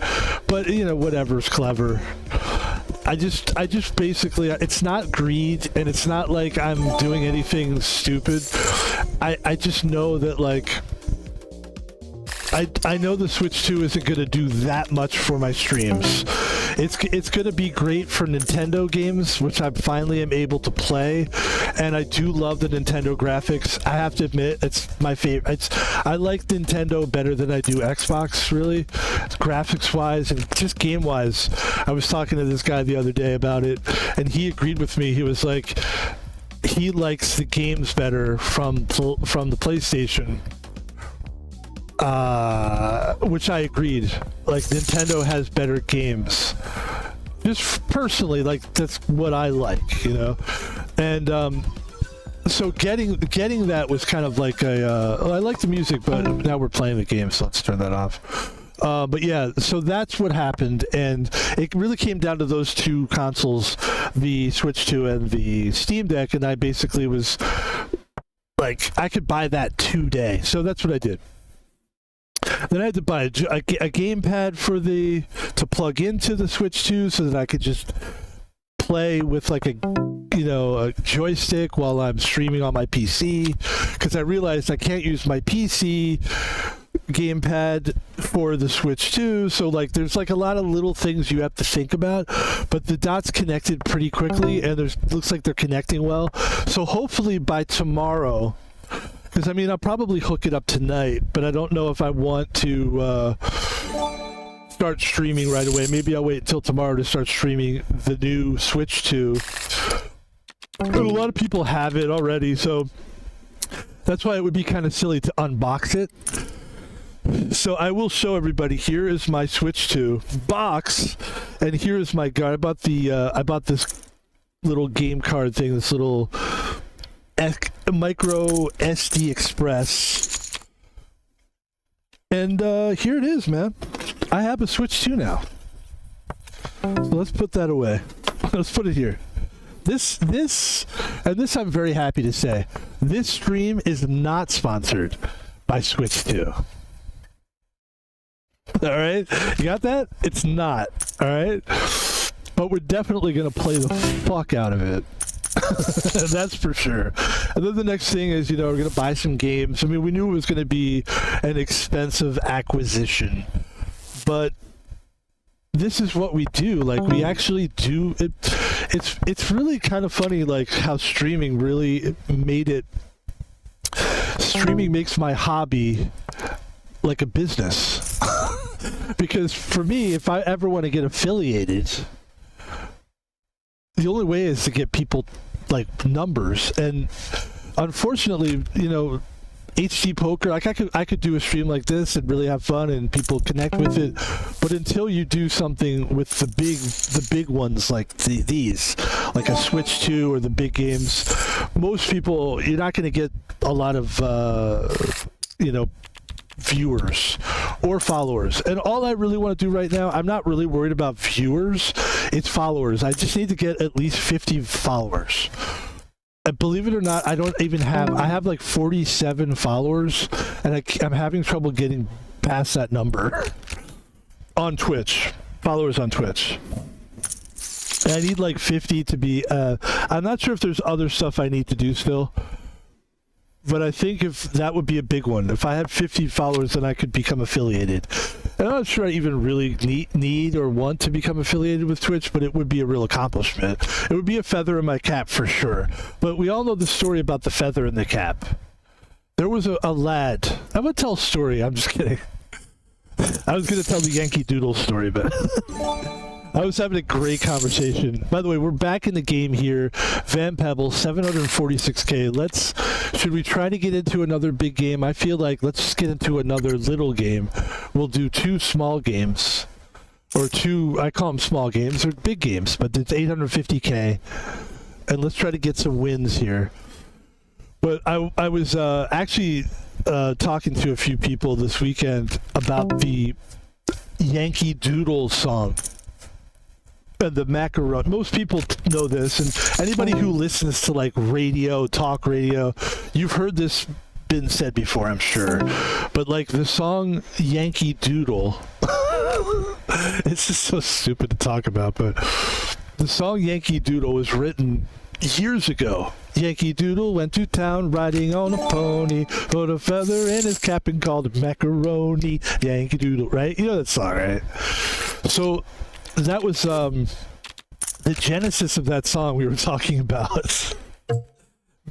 Speaker 1: But whatever's clever. I just basically, it's not greed, and it's not like I'm doing anything stupid. I just know that, like, I know the Switch 2 isn't going to do that much for my streams. It's going to be great for Nintendo games, which I finally am able to play, and I do love the Nintendo graphics. I have to admit, it's my favorite. I like Nintendo better than I do Xbox, really, graphics-wise and just game-wise. I was talking to this guy the other day about it, and he agreed with me. He was like, he likes the games better from the PlayStation. Which I agreed. Like, Nintendo has better games. Just personally, like, that's what I like, And so getting that was kind of like I like the music, but now we're playing the game, so let's turn that off. But yeah, so that's what happened, and it really came down to those two consoles, the Switch 2 and the Steam Deck, and I basically was like, I could buy that today. So that's what I did. Then I had to buy a gamepad to plug into the Switch 2 so that I could just play with like a joystick while I'm streaming on my PC, because I realized I can't use my PC gamepad for the Switch 2. So like there's like a lot of little things you have to think about, but the dots connected pretty quickly, and looks like they're connecting well. So hopefully by tomorrow, because I mean, I'll probably hook it up tonight, but I don't know if I want to start streaming right away. Maybe I'll wait until tomorrow to start streaming the new Switch 2. And a lot of people have it already, so that's why it would be kind of silly to unbox it. So I will show everybody. Here is my Switch 2 box, and here is my guard. I bought this little game card thing, this little micro SD Express, and here it is, man. I have a Switch 2 now. So let's put that away. Let's put it here. This I'm very happy to say, this stream is not sponsored by Switch 2. All right, you got that? It's not. All right, but we're definitely gonna play the fuck out of it. That's for sure. And then the next thing is, we're gonna buy some games. I mean, we knew it was gonna be an expensive acquisition, but this is what we do. Like, we actually do it. It's really kind of funny, like how streaming really made it. Streaming makes my hobby like a business. Because for me, if I ever want to get affiliated, the only way is to get people like numbers. And unfortunately, HD poker, like I could do a stream like this and really have fun and people connect with it, but until you do something with the big ones like these, like a Switch 2 or the big games, most people, you're not going to get a lot of viewers or followers. And all I really want to do right now, I'm not really worried about viewers, it's followers. I just need to get at least 50 followers. And believe it or not, I have like 47 followers, and I'm having trouble getting past that number on Twitch. Followers on Twitch. And I need like 50 to be, I'm not sure if there's other stuff I need to do still, but I think if that would be a big one. If I had 50 followers, then I could become affiliated. And I'm not sure I even really need or want to become affiliated with Twitch, but it would be a real accomplishment. It would be a feather in my cap for sure. But we all know the story about the feather in the cap. There was a lad. I'm going to tell a story. I'm just kidding. I was going to tell the Yankee Doodle story, but I was having a great conversation. By the way, we're back in the game here. Van Pebble, 746K. Should we try to get into another big game? I feel like let's just get into another little game. We'll do 2 small games. Or 2, I call them small games. They're big games, but it's 850K. And let's try to get some wins here. But I was actually talking to a few people this weekend about the Yankee Doodle song. The macaron. Most people know this, and anybody who listens to like talk radio, you've heard this been said before, I'm sure. But like the song Yankee Doodle, it's just so stupid to talk about, but the song Yankee Doodle was written years ago. Yankee Doodle went to town riding on a pony, put a feather in his cap and called it macaroni. Yankee Doodle, right? You know that song, right? So that was the genesis of that song we were talking about.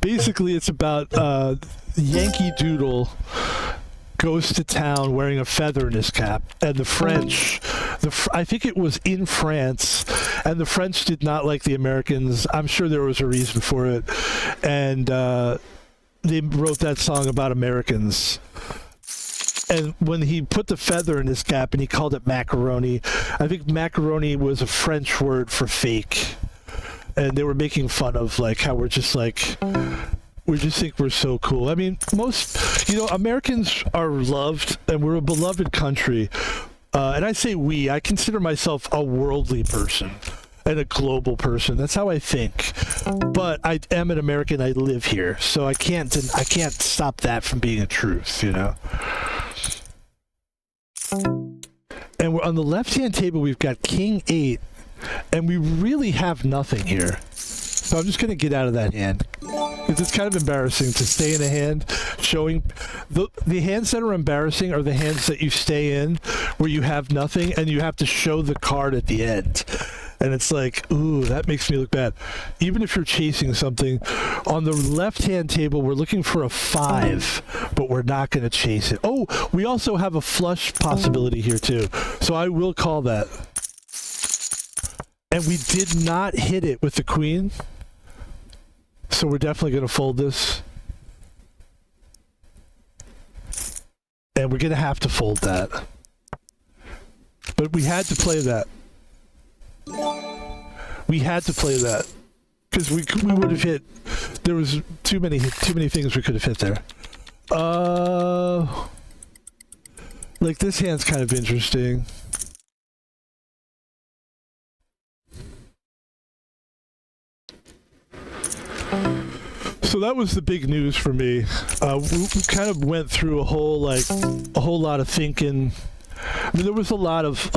Speaker 1: Basically, it's about Yankee Doodle goes to town wearing a feather in his cap, and the French, I think it was in France, and the French did not like the Americans. I'm sure there was a reason for it, and they wrote that song about Americans. And when he put the feather in his cap and he called it macaroni, I think macaroni was a French word for fake. And they were making fun of like how we just think we're so cool. I mean, most, Americans are loved and we're a beloved country. And I say I consider myself a worldly person and a global person. That's how I think. But I am an American. I live here. So I can't stop that from being a truth, And we're on the left-hand table, we've got King 8, and we really have nothing here. So I'm just going to get out of that hand. Because it's kind of embarrassing to stay in a hand showing... The hands that are embarrassing are the hands that you stay in where you have nothing, and you have to show the card at the end. And it's like, ooh, that makes me look bad. Even if you're chasing something, on the left-hand table, we're looking for a 5, but we're not going to chase it. Oh, we also have a flush possibility here, too. So I will call that. And we did not hit it with the queen. So we're definitely going to fold this. And we're going to have to fold that. But we had to play that. We had to play that. Because we would have hit... There was too many things we could have hit there. Like, this hand's kind of interesting. So that was the big news for me. We kind of went through a whole lot of thinking. I mean, there was a lot of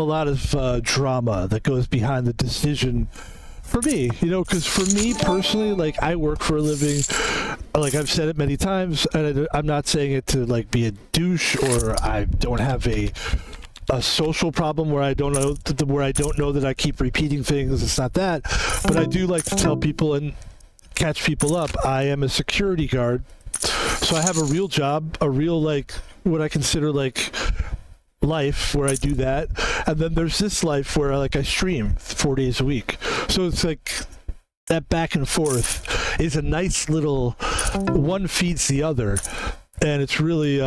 Speaker 1: drama that goes behind the decision for me, you know, because for me personally, like, I work for a living. Like, I've said it many times, and I'm not saying it to, like, be a douche, or I don't have a social problem where I don't know that I keep repeating things. It's not that, but I do like to tell people and catch people up. I am a security guard, so I have a real job, a real, like, what I consider, like, life where I do that, and then there's this life where I stream 4 days a week. So it's like that back and forth is a nice little one feeds the other, and it's really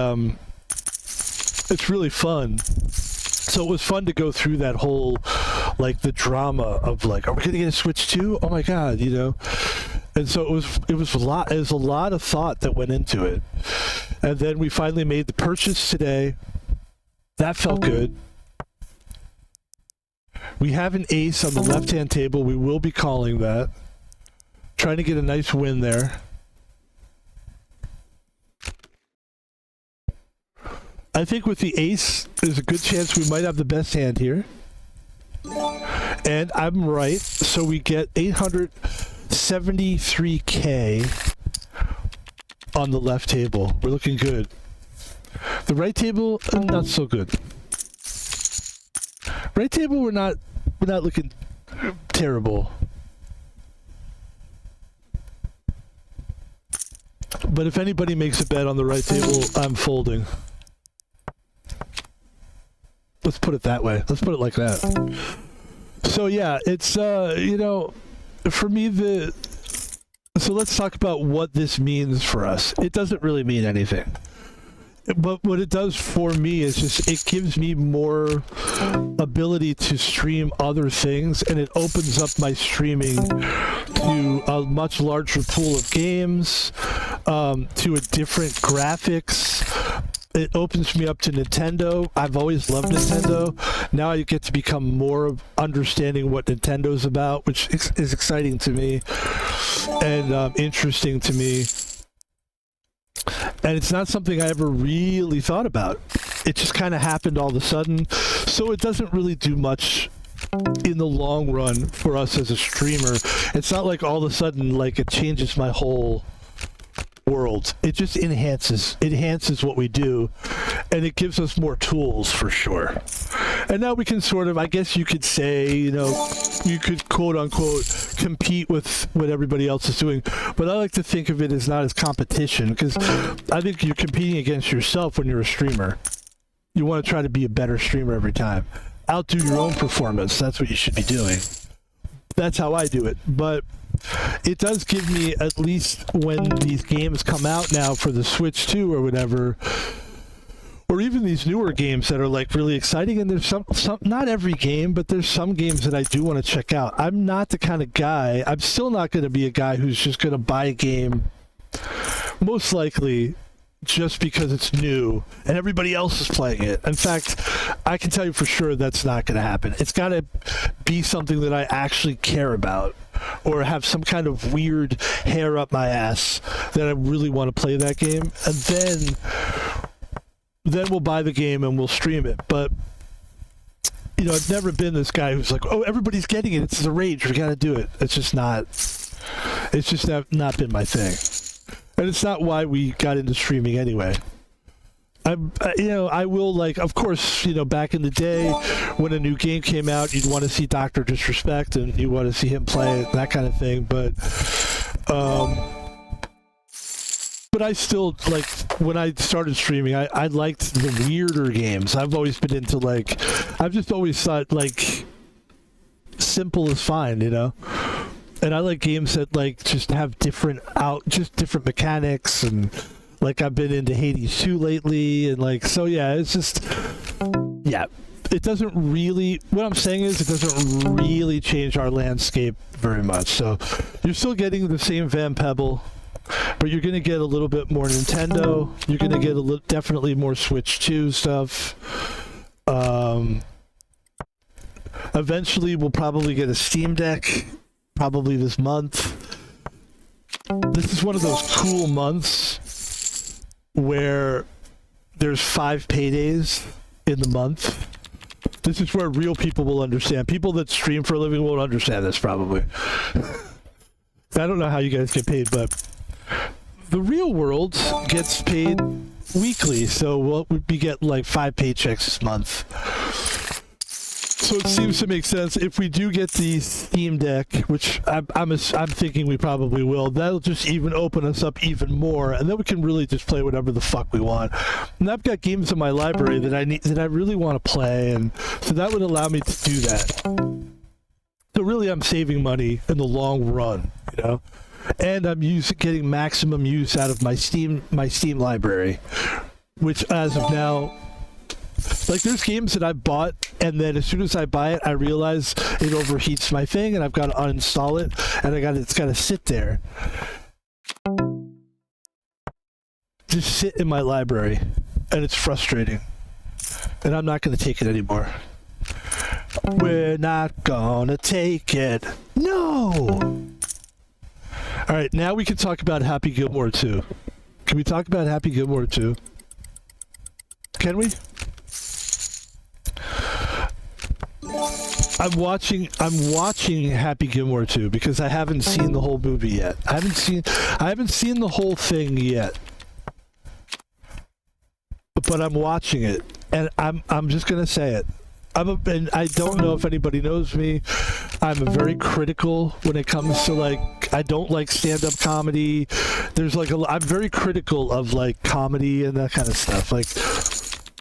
Speaker 1: fun. So it was fun to go through that whole, like, the drama of, like, are we gonna get a Switch 2? Oh my god, you know. And so it was a lot of thought that went into it. And then we finally made the purchase today. That felt good. We have an ace on the left-hand table. We will be calling that. Trying to get a nice win there. I think with the ace, there's a good chance we might have the best hand here. And I'm right. So we get 873K on the left table. We're looking good. The right table, not so good. Right table, we're not looking terrible. But if anybody makes a bet on the right table, I'm folding. Let's put it that way. Let's put it like that. So yeah, it's you know, for me so let's talk about what this means for us. It doesn't really mean anything. But what it does for me is just it gives me more ability to stream other things, and it opens up my streaming to a much larger pool of games, to a different graphics. It opens me up to Nintendo. I've always loved Nintendo. Now I get to become more understanding what Nintendo's about, which is exciting to me and interesting to me. And it's not something I ever really thought about. It just kind of happened all of a sudden. So it doesn't really do much in the long run for us as a streamer. It's not like all of a sudden, like, it changes my whole world. It just enhances what we do, and it gives us more tools for sure. And now we can sort of, I guess you could say, you know, you could quote unquote compete with what everybody else is doing, but I like to think of it as not as competition, because I think you're competing against yourself when you're a streamer. You want to try to be a better streamer every time. Outdo your own performance. That's what you should be doing. That's how I do it. But it does give me, at least when these games come out now for the Switch 2 or whatever, or even these newer games that are, like, really exciting, and there's some not every game, but there's some games that I do want to check out. I'm not the kind of guy, I'm still not going to be a guy who's just going to buy a game, most likely, just because it's new and everybody else is playing it. In fact, I can tell you for sure that's not going to happen. It's got to be something that I actually care about, or have some kind of weird hair up my ass that I really want to play that game, and then we'll buy the game and we'll stream it. But, you know, I've never been this guy who's like, oh, everybody's getting it, it's a rage, we got to do it. It's just not been my thing. And it's not why we got into streaming anyway. I will, like, of course, you know, back in the day when a new game came out, you'd want to see Dr. Disrespect and you want to see him play it, that kind of thing. But I still, like, when I started streaming, I liked the weirder games. I've always been into, like, I've just always thought, like, simple is fine, you know? And I like games that like just have different mechanics, and like I've been into Hades 2 lately, and like so yeah, it's just yeah. It doesn't really. What I'm saying is, it doesn't really change our landscape very much. So you're still getting the same Van Pebble, but you're going to get a little bit more Nintendo. You're going to get definitely more Switch 2 stuff. Eventually, we'll probably get a Steam Deck, probably this month. This is one of those cool months where there's 5 paydays in the month. This is where real people will understand. People that stream for a living won't understand this, probably. I don't know how you guys get paid, but the real world gets paid weekly, so we get like 5 paychecks this month. So it seems to make sense if we do get the Steam Deck, which I'm thinking we probably will. That'll just even open us up even more, and then we can really just play whatever the fuck we want. And I've got games in my library that I really want to play, and so that would allow me to do that. So really, I'm saving money in the long run, you know, and I'm getting maximum use out of my Steam library, which as of now. Like, there's games that I bought, and then as soon as I buy it, I realize it overheats my thing, and I've got to uninstall it, and it's got to sit there. Just sit in my library, and it's frustrating. And I'm not going to take it anymore. We're not going to take it. No! Alright, now we can talk about Happy Gilmore 2. Can we talk about Happy Gilmore 2? Can we? I'm watching Happy Gilmore 2 because I haven't seen the whole movie yet. I haven't seen the whole thing yet. But I'm watching it, and I'm just gonna say it. And I don't know if anybody knows me. I'm very critical when it comes to like, I don't like stand-up comedy. There's like I'm very critical of like comedy and that kind of stuff. Like,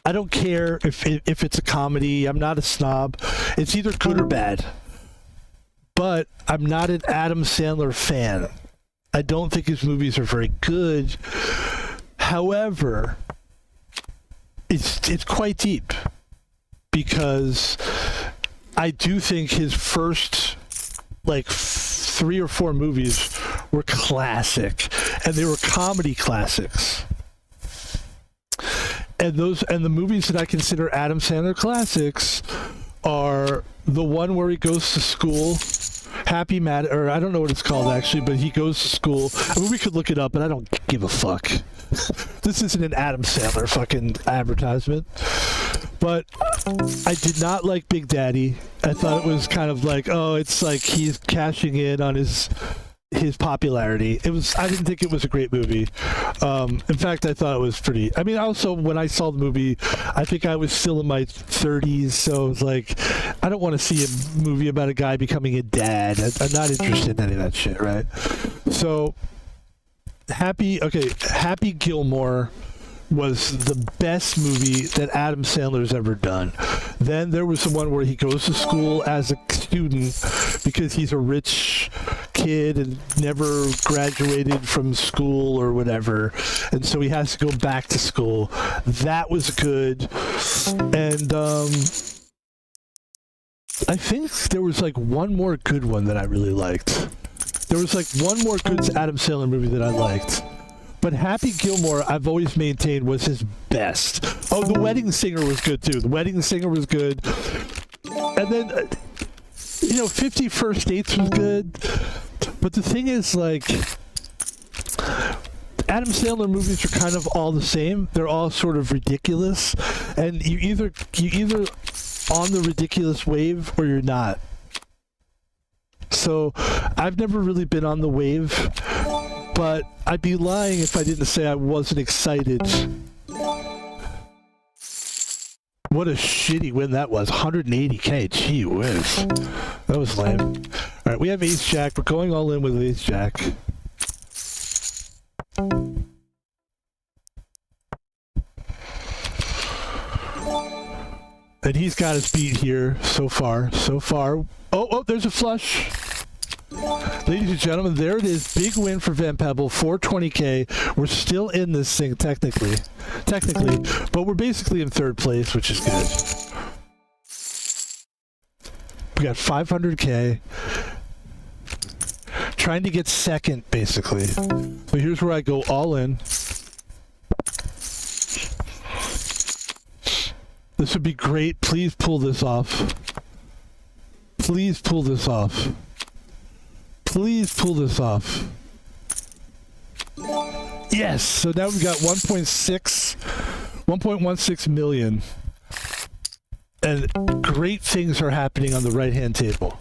Speaker 1: I don't care if it's a comedy. I'm not a snob. It's either good or bad. But I'm not an Adam Sandler fan. I don't think his movies are very good. However, it's quite deep because I do think his first like 3 or 4 movies were classic, and they were comedy classics. And the movies that I consider Adam Sandler classics are the one where he goes to school, Happy Mad, or I don't know what it's called actually, but he goes to school. I mean, we could look it up, but I don't give a fuck. This isn't an Adam Sandler fucking advertisement. But I did not like Big Daddy. I thought it was kind of like, oh, it's like he's cashing in on his popularity. I didn't think it was a great movie. In fact, I thought it was pretty. I mean, also when I saw the movie, I think I was still in my 30s, so it was like, I don't want to see a movie about a guy becoming a dad. I'm not interested in any of that shit, right? So, Happy Gilmore was the best movie that Adam Sandler's ever done. Then there was the one where he goes to school as a student because he's a rich kid and never graduated from school or whatever, and so he has to go back to school. That was good. And I think there was like one more good one that I really liked. There was like one more good Adam Sandler movie that I liked. But Happy Gilmore, I've always maintained, was his best. Oh, The Wedding Singer was good, too. The Wedding Singer was good. And then, 50 First Dates was good. But the thing is, like, Adam Sandler movies are kind of all the same. They're all sort of ridiculous. And you either on the ridiculous wave or you're not. So, I've never really been on the wave. But I'd be lying if I didn't say I wasn't excited. What a shitty win that was. 180k. Gee whiz. That was lame. Alright, we have Ace Jack. We're going all in with Ace Jack. And he's got his beat here so far. Oh, there's a flush. Ladies and gentlemen, there it is. Big win for Van Pebble, 420K. We're still in this thing technically, but we're basically in third place, which is good. We got 500K. Trying to get second, basically. So here's where I go all in. This would be great. Please pull this off. Please pull this off. Please pull this off. Yes! So now we've got 1.16 million. And great things are happening on the right-hand table.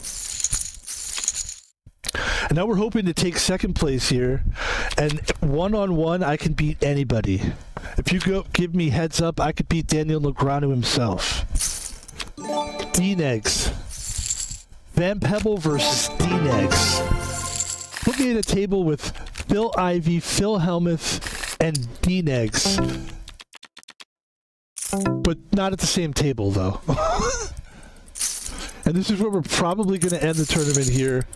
Speaker 1: And now we're hoping to take second place here. And one-on-one, I can beat anybody. If you give me heads up, I could beat Daniel Negreanu himself. D-Negs. Van Pebble versus D-Negs. Put me at a table with Phil Ivey, Phil Hellmuth, and D-Negs. But not at the same table, though. And this is where we're probably going to end the tournament here.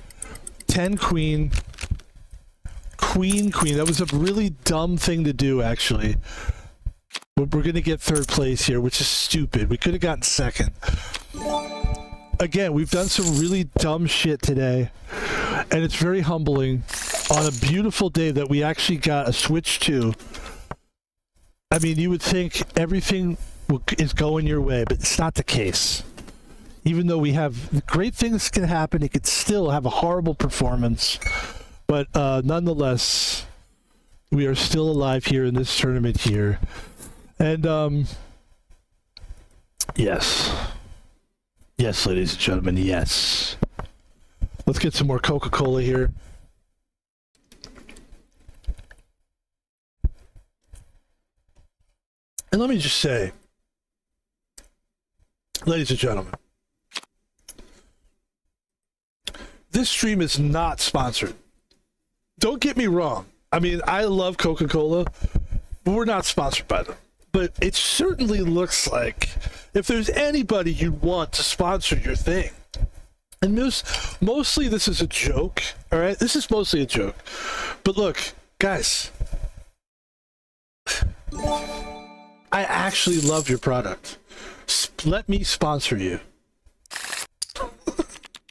Speaker 1: 10 queen. Queen. That was a really dumb thing to do, actually. But we're going to get third place here, which is stupid. We could have gotten second. Again, we've done some really dumb shit today. And it's very humbling on a beautiful day that we actually got a Switch 2. I mean, you would think everything is going your way, but it's not the case. Even though we have great things can happen, it could still have a horrible performance. But nonetheless, we are still alive here in this tournament here. And yes. Yes, ladies and gentlemen, yes. Let's get some more Coca-Cola here. And let me just say, ladies and gentlemen, this stream is not sponsored. Don't get me wrong. I mean, I love Coca-Cola, but we're not sponsored by them. But it certainly looks like if there's anybody you want to sponsor your thing, and mostly this is a joke, all right? This is mostly a joke. But look, guys, I actually love your product. Let me sponsor you.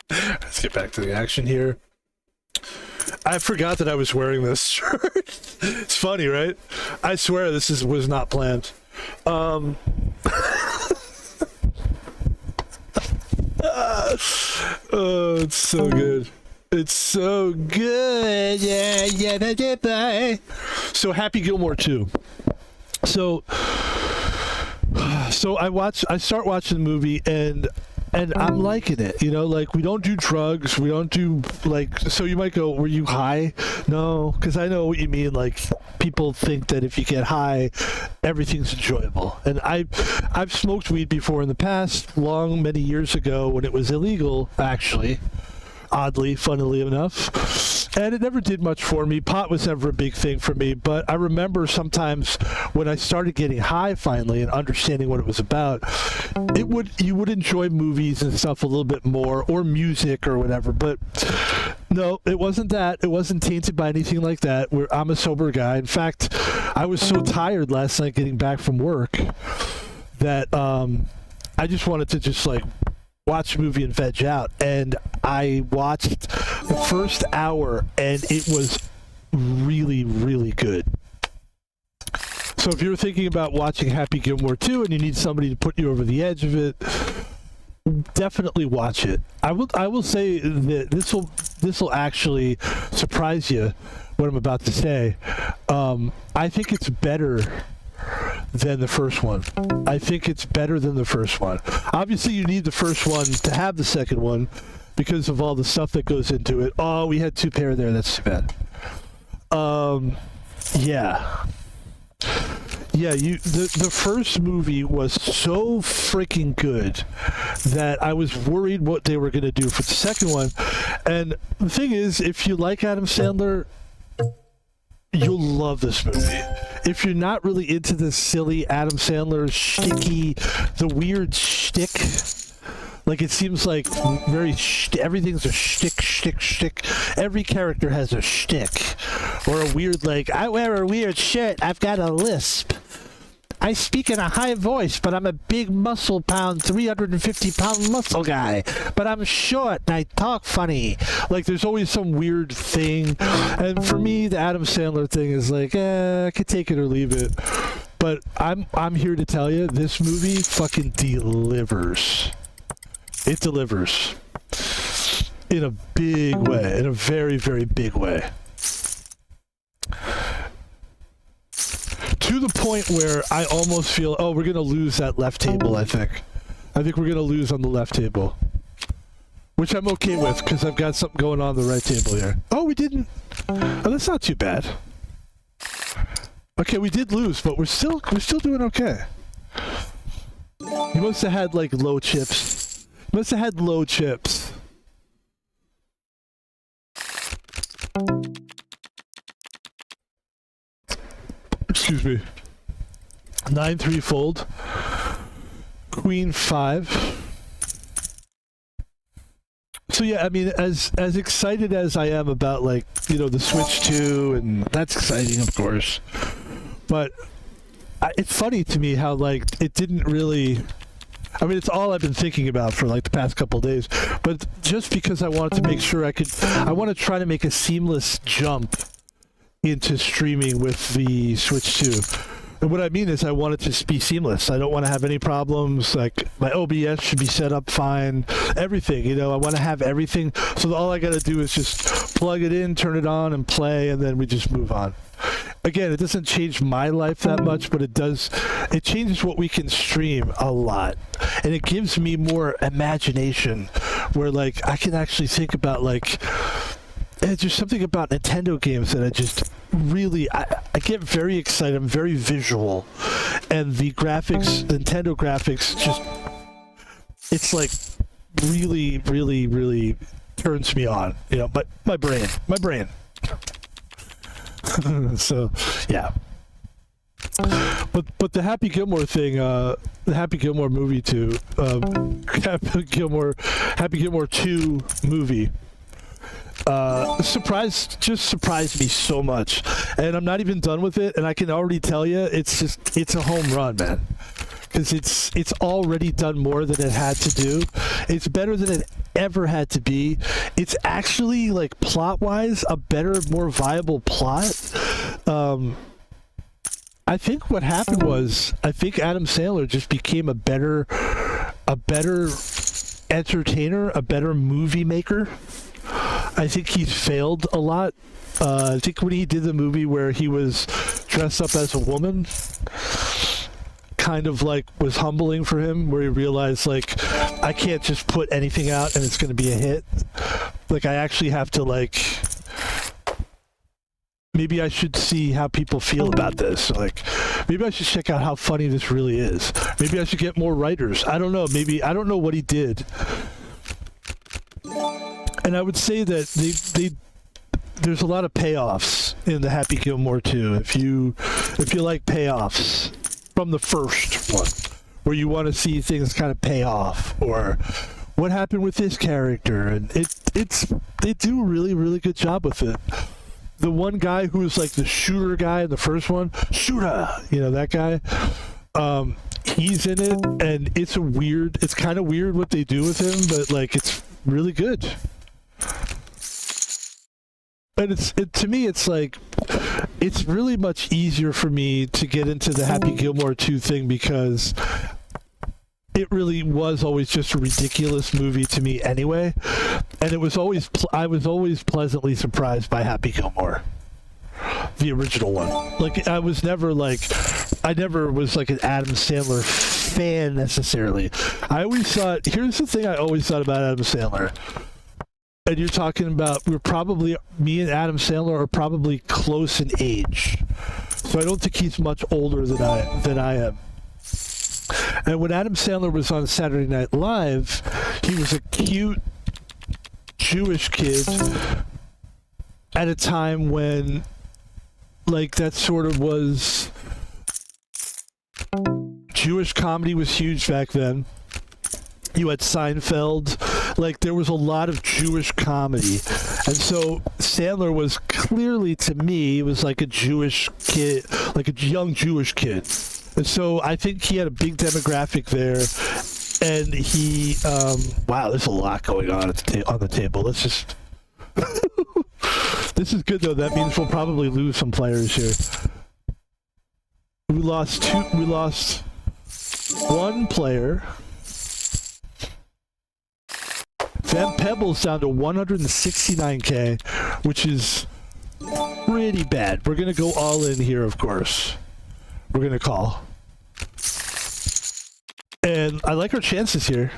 Speaker 1: Let's get back to the action here. I forgot that I was wearing this shirt. It's funny, right? I swear this was not planned. Oh, it's so good. It's so good. Yeah. So Happy Gilmore 2. So I start watching the movie and I'm liking it, you know, like we don't do drugs, we don't do like, so you might go, were you high? No, because I know what you mean, like people think that if you get high, everything's enjoyable. And I've smoked weed before in the past, many years ago when it was illegal, actually. Oddly, funnily enough, and it never did much for me. Pot was never a big thing for me, but I remember sometimes when I started getting high finally and understanding what it was about, you would enjoy movies and stuff a little bit more, or music or whatever. But no, it wasn't that. It wasn't tainted by anything like that. I'm a sober guy. In fact, I was so tired last night getting back from work that I just wanted to just like watch a movie and veg out, and I watched the first hour and it was really, really good. So if you're thinking about watching Happy Gilmore 2 and you need somebody to put you over the edge of it, definitely watch it. I will say that this will actually surprise you what I'm about to say. I think it's better than the first one. I think it's better than the first one. Obviously, you need the first one to have the second one because of all the stuff that goes into it. Oh, we had 2 pair there. That's too bad. Yeah. Yeah, the first movie was so freaking good that I was worried what they were going to do for the second one. And the thing is, if you like Adam Sandler, you'll love this movie. If you're not really into the silly Adam Sandler shticky, the weird shtick, Like, it seems like everything's a shtick. Every character has a shtick. Or a weird, like, I wear a weird shirt, I've got a lisp. I speak in a high voice, but I'm a big muscle pound, 350-pound muscle guy. But I'm short and I talk funny. Like, there's always some weird thing. And for me, the Adam Sandler thing is like, I could take it or leave it. But I'm here to tell you, this movie fucking delivers. It delivers. In a big way. In a very, very big way. To the point where I almost feel, we're going to lose that left table, I think. I think we're going to lose on the left table. Which I'm okay with, because I've got something going on the right table here. Oh, we didn't. Oh, that's not too bad. Okay, we did lose, but we're still doing okay. He must have had, like, low chips. Must have had low chips. Excuse me. 9-3 fold. Queen 5. So yeah, I mean, as excited as I am about, like, you know, the Switch 2, and that's exciting, of course. But it's funny to me how, like, it didn't really... I mean, it's all I've been thinking about for, like, the past couple of days. But just because I wanted to make sure I want to try to make a seamless jump into streaming with the Switch 2. And what I mean is I want it to be seamless. I don't want to have any problems. Like, my OBS should be set up fine. Everything, you know, I want to have everything. So all I got to do is just plug it in, turn it on, and play, and then we just move on. Again, it doesn't change my life that much, but it does. It changes what we can stream a lot. And it gives me more imagination where, like, I can actually think about, like, there's just something about Nintendo games that I just really, I get very excited. I'm very visual. And the graphics, Nintendo graphics, just, it's like really, really, really turns me on. You know, but my brain. So, yeah. But the Happy Gilmore thing, the Happy Gilmore movie too, Happy Gilmore 2 movie, surprised me so much, and I'm not even done with it, and I can already tell you it's a home run, man, because it's already done more than it had to do. It's better than it ever had to be. It's actually, like, plot wise, a better, more viable plot. I think what happened was, I think Adam Sandler just became a better entertainer, a better movie maker. I think he's failed a lot. I think when he did the movie where he was dressed up as a woman, kind of, like, was humbling for him, where he realized, like, I can't just put anything out and it's going to be a hit. Like, I actually have to, like, maybe I should see how people feel about this. Like, maybe I should check out how funny this really is. Maybe I should get more writers. I don't know. Maybe, I don't know what he did. And I would say that there's a lot of payoffs in the Happy Gilmore 2. If you like payoffs from the first one, where you want to see things kind of pay off, or what happened with this character, and they do a really, really good job with it. The one guy who was like the shooter guy in the first one, shooter, you know, that guy, he's in it, and it's kind of weird what they do with him, but, like, it's really good. And to me, it's like, it's really much easier for me to get into the Happy Gilmore 2 thing, because it really was always just a ridiculous movie to me anyway. And it was always, I was always pleasantly surprised by Happy Gilmore, the original one. Like, I never was like an Adam Sandler fan necessarily. I always thought, here's the thing I always thought about Adam Sandler. And you're talking about, me and Adam Sandler are probably close in age. So I don't think he's much older than I am. And when Adam Sandler was on Saturday Night Live, he was a cute Jewish kid at a time when, like, that sort of was, Jewish comedy was huge back then. You had Seinfeld. Like, there was a lot of Jewish comedy. And so Sandler was clearly, to me, was like a Jewish kid, like a young Jewish kid. And so I think he had a big demographic there. And he, wow, there's a lot going on on the table. Let's just... This is good, though. That means we'll probably lose some players here. We lost one player. Then Pebble's down to 169K, which is pretty bad. We're going to go all in here, of course. We're going to call. And I like our chances here.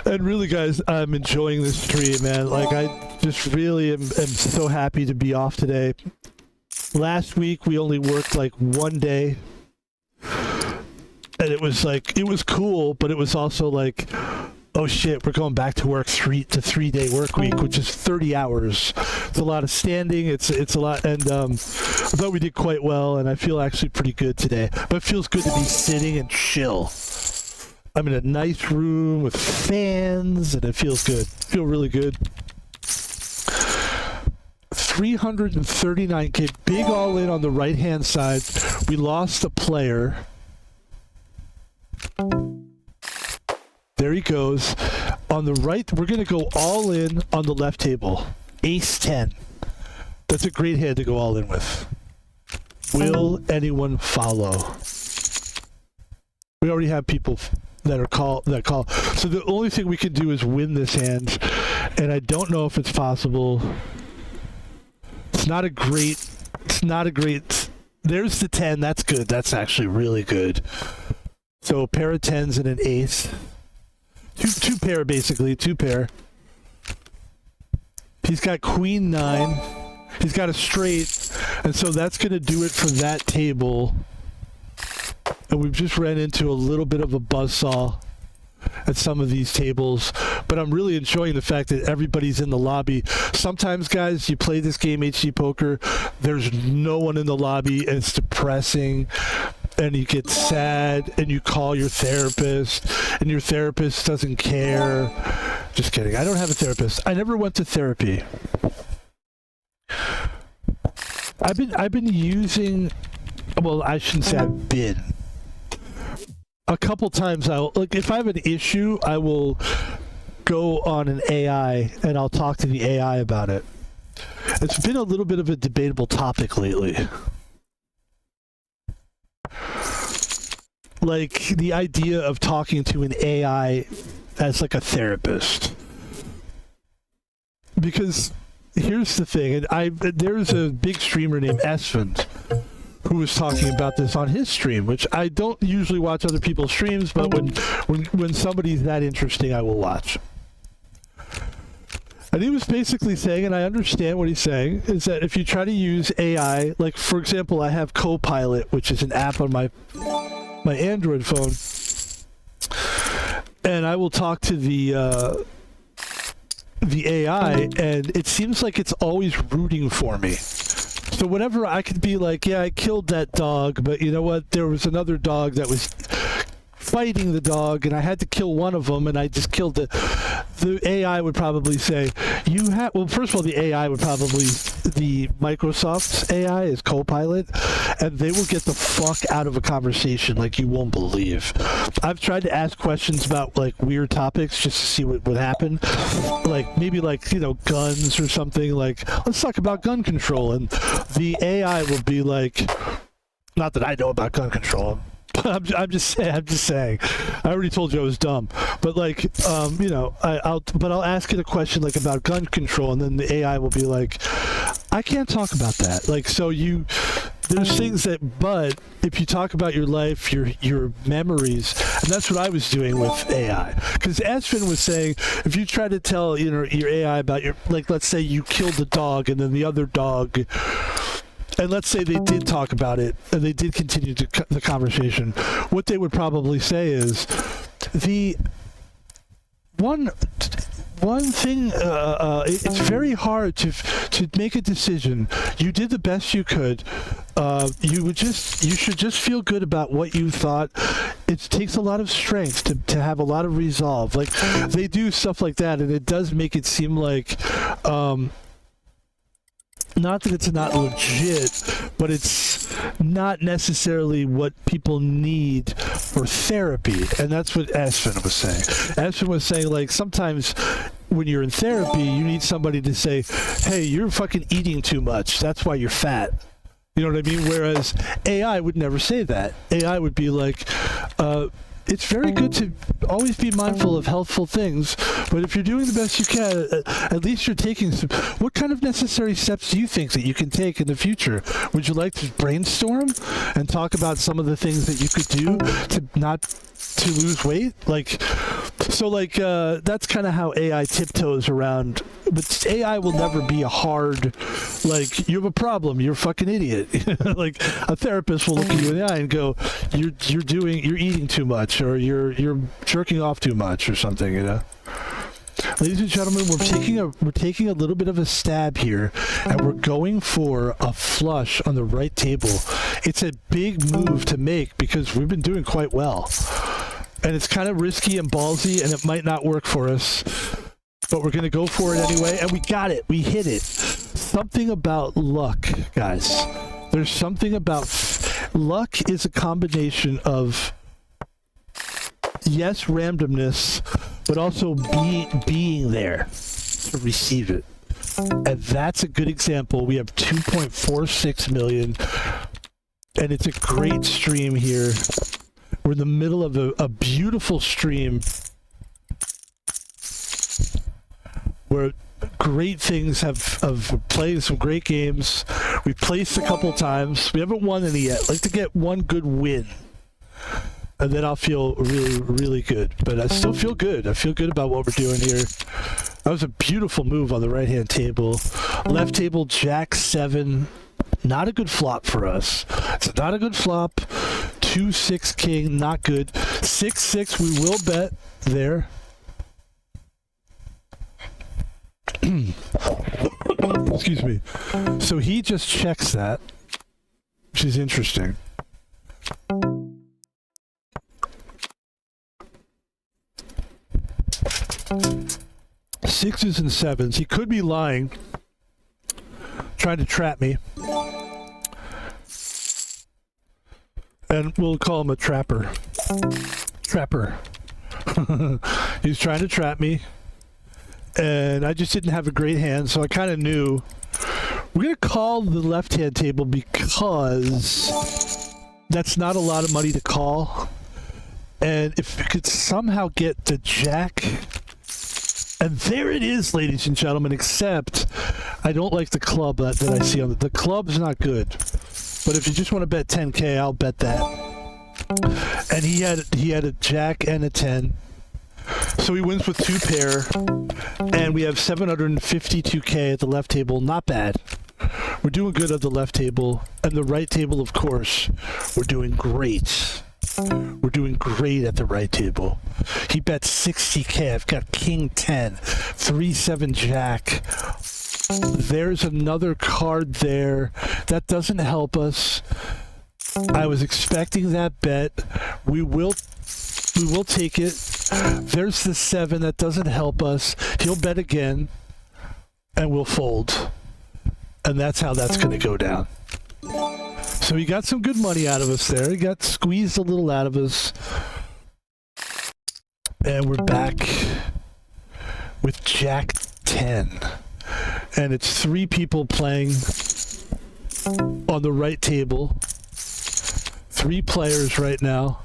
Speaker 1: And really, guys, I'm enjoying this stream, man. Like, I just really am so happy to be off today. Last week, we only worked like one day. And it was like, it was cool, but it was also like, oh shit, we're going back to work 3-day work week, which is 30 hours. It's a lot of standing. It's a lot. And I thought we did quite well, and I feel actually pretty good today. But it feels good to be sitting and chill. I'm in a nice room with fans, and it feels good. I feel really good. 339K, big all in on the right-hand side. We lost a player. There he goes. On the right, we're going to go all in on the left table. Ace 10. That's a great hand to go all in with. Will anyone follow? We already have people that call. So the only thing we can do is win this hand, and I don't know if it's possible. It's not a great. There's the 10. That's good. That's actually really good. So a pair of 10s and an ace. Two pair, basically. Two pair. He's got queen 9. He's got a straight. And so that's going to do it for that table. And we've just ran into a little bit of a buzzsaw at some of these tables. But I'm really enjoying the fact that everybody's in the lobby. Sometimes, guys, you play this game, HD Poker, there's no one in the lobby, and it's depressing. And you get sad, and you call your therapist, and your therapist doesn't care. Just kidding. I don't have a therapist. I never went to therapy. I've been using, well, I shouldn't say I've been. A couple times if I have an issue, I will go on an AI and I'll talk to the AI about it. It's been a little bit of a debatable topic lately. Like the idea of talking to an AI as like a therapist. Because here's the thing, and there's a big streamer named Esfand who was talking about this on his stream, which I don't usually watch other people's streams, but when somebody's that interesting, I will watch. And he was basically saying, and I understand what he's saying, is that if you try to use AI, like for example, I have Copilot, which is an app on my Android phone, and I will talk to the AI, and it seems like it's always rooting for me. So whenever I could be like, yeah, I killed that dog, but you know what? There was another dog that was fighting the dog, and I had to kill one of them, and I just killed it. The AI would probably say, well, first of all, the AI would probably, the Microsoft's AI is Copilot, and they will get the fuck out of a conversation like you won't believe. I've tried to ask questions about like weird topics just to see what would happen. Like maybe like, guns or something, like, let's talk about gun control. And the AI will be like, not that I know about gun control, I'm just saying. I already told you I was dumb, but like, I'll ask it a question like about gun control, and then the AI will be like, I can't talk about that. Like, so there's things but if you talk about your life, your memories, and that's what I was doing with AI. Because Aspen was saying, if you try to tell your AI about like, let's say you killed a dog, and then the other dog. And let's say they did talk about it, and they did continue the conversation. What they would probably say is, the one thing, it's very hard to make a decision. You did the best you could. you should just feel good about what you thought. It takes a lot of strength to have a lot of resolve. Like, they do stuff like that, and it does make it seem like, not that it's not legit, but it's not necessarily what people need for therapy. And that's what Aspen was saying. Aspen was saying, like, sometimes when you're in therapy, you need somebody to say, hey, you're fucking eating too much. That's why you're fat. You know what I mean? Whereas AI would never say that. AI would be like, it's very good to always be mindful of healthful things, but if you're doing the best you can, at least you're taking some. What kind of necessary steps do you think that you can take in the future? Would you like to brainstorm and talk about some of the things that you could do to lose weight? That's kind of how AI tiptoes around. But AI will never be a hard, like, you have a problem, you're a fucking idiot. Like, a therapist will look at you in the eye and go, you're eating too much, or you're jerking off too much, or something, you know. Ladies and gentlemen, we're taking a little bit of a stab here, and we're going for a flush on the right table. It's a big move to make because we've been doing quite well. And it's kind of risky and ballsy, and it might not work for us. But we're going to go for it anyway, and we got it. We hit it. Something about luck, guys. There's something about... Luck is a combination of, yes, randomness, but also being there to receive it. And that's a good example. We have 2.46 million, and it's a great stream here. We're in the middle of a beautiful stream where great things have played some great games. We've placed a couple times. We haven't won any yet. I'd like to get one good win, and then I'll feel really, really good. But I still feel good. I feel good about what we're doing here. That was a beautiful move on the right-hand table. Left table, Jack 7. Not a good flop for us. It's not a good flop. 2-6 king, not good. 6-6, we will bet there. Excuse me. So he just checks that, which is interesting. Sixes and sevens. He could be lying, trying to trap me. And we'll call him a trapper. Trapper. He's trying to trap me. And I just didn't have a great hand, so I kind of knew. We're going to call the left-hand table because that's not a lot of money to call. And if we could somehow get the jack... And there it is, ladies and gentlemen, except I don't like the club that I see on the club's not good. But if you just want to bet 10K, I'll bet that. And he had a jack and a 10. So he wins with 2 pair, and we have 752K at the left table. Not bad. We're doing good at the left table, and the right table, of course, we're doing great. We're doing great at the right table. He bet 60K. I've got King 10, 3-7 Jack. There's another card there. That doesn't help us. I was expecting that bet. We will take it. There's the 7. That doesn't help us. He'll bet again, and we'll fold. And that's how that's going to go down. So he got some good money out of us there. He got squeezed a little out of us. And we're back with Jack 10. And it's 3 people playing on the right table. 3 players right now.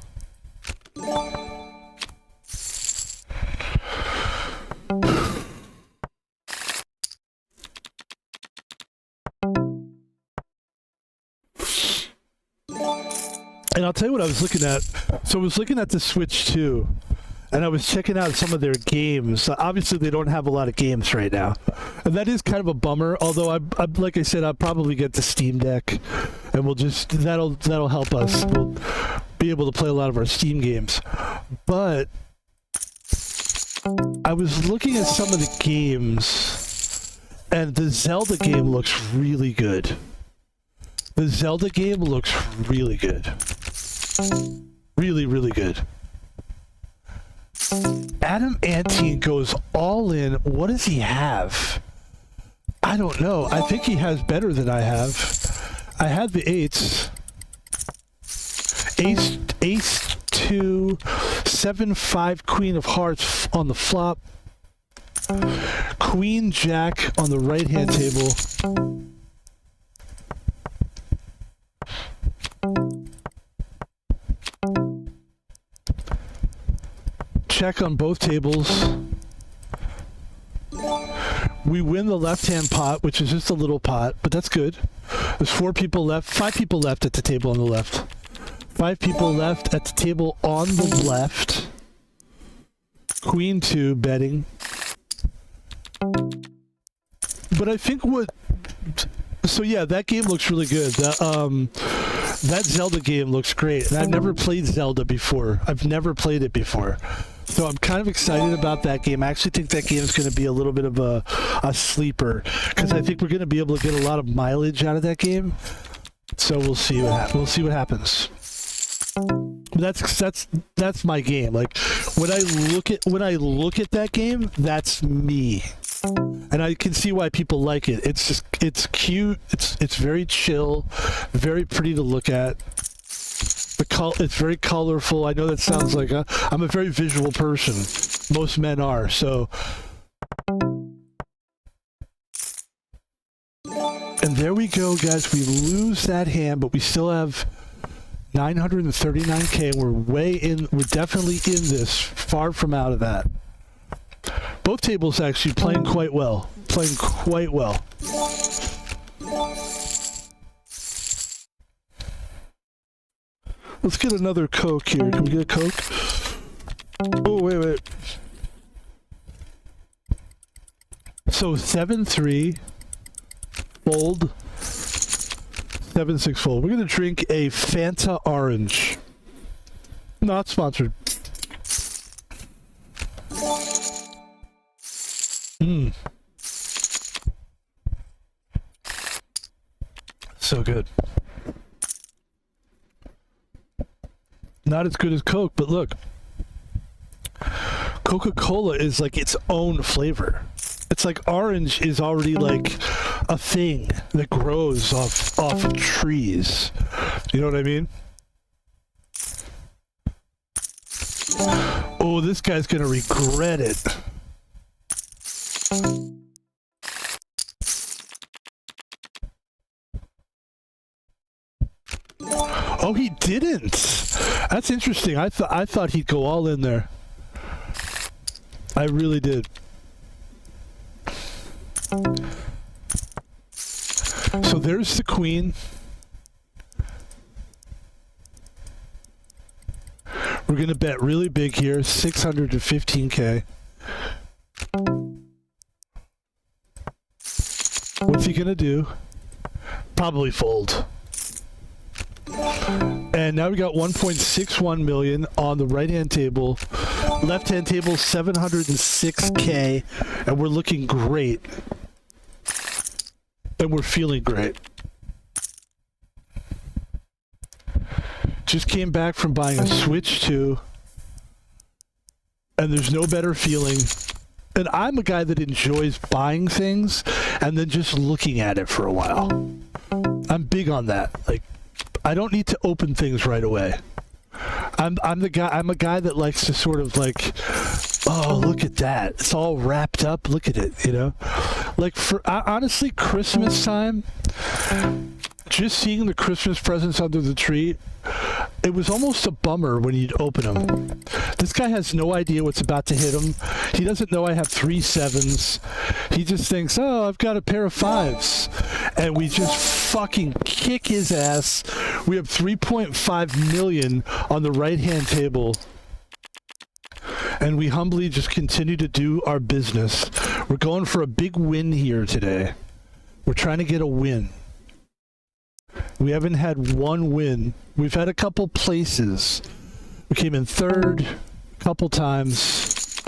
Speaker 1: And I'll tell you what I was looking at. So I was looking at the Switch 2, and I was checking out some of their games. Obviously, they don't have a lot of games right now, and that is kind of a bummer. Although, I like I said, I'll probably get the Steam Deck, and we'll just that'll help us. We'll be able to play a lot of our Steam games. But I was looking at some of the games, and the Zelda game looks really good. The Zelda game looks really good. Really, really good. Adam Ante goes all in. What does he have? I don't know. I think he has better than I have. I had the eights. Ace 2, 7, 5, Queen of Hearts on the flop. Queen Jack on the right hand table. Check on both tables. We win the left-hand pot, which is just a little pot, but that's good. There's 4 people left, 5 people left at the table on the left. 5 people left at the table on the left. Queen 2 betting. But I think what... So yeah, that game looks really good. That Zelda game looks great. And I've never played Zelda before. I've never played it before. So I'm kind of excited about that game. I actually think that game is going to be a little bit of a sleeper, because I think we're going to be able to get a lot of mileage out of that game. So we'll see what happens. We'll see what happens. That's my game. Like when I look at that game, that's me, and I can see why people like it. It's cute. It's very chill, very pretty to look at. It's very colorful. I know that sounds like I'm a very visual person. Most men are. So, and there we go, guys. We lose that hand, but we still have 939K. We're definitely in this. Far from out of that. Both tables actually playing quite well. Let's get another Coke here. Can we get a Coke? Oh, wait. So 7-3, fold, 7-6 fold. We're going to drink a Fanta Orange. Not sponsored. So good. Not as good as Coke, but look. Coca-Cola is like its own flavor. It's like orange is already like a thing that grows off of trees. You know what I mean? Oh, this guy's gonna regret it. Oh, he didn't. That's interesting. I thought he'd go all in there. I really did. So there's the queen. We're going to bet really big here, 615K. What's he going to do? Probably fold. And now we got 1.61 million on the right-hand table. Left-hand table, 706K. And we're looking great. And we're feeling great. Just came back from buying a Switch 2. And there's no better feeling. And I'm a guy that enjoys buying things and then just looking at it for a while. I'm big on that. Like, I don't need to open things right away. I'm a guy that likes to sort of like, oh, look at that. It's all wrapped up. Look at it, you know? Like honestly, Christmas time, just seeing the Christmas presents under the tree, it was almost a bummer when you'd open them. This guy has no idea what's about to hit him. He doesn't know I have 3 7s. He just thinks, oh, I've got a pair of 5s. And we just fucking kick his ass. We have 3.5 million on the right-hand table. And we humbly just continue to do our business. We're going for a big win here today. We're trying to get a win. We haven't had one win. We've had a couple places. We came in third a couple times.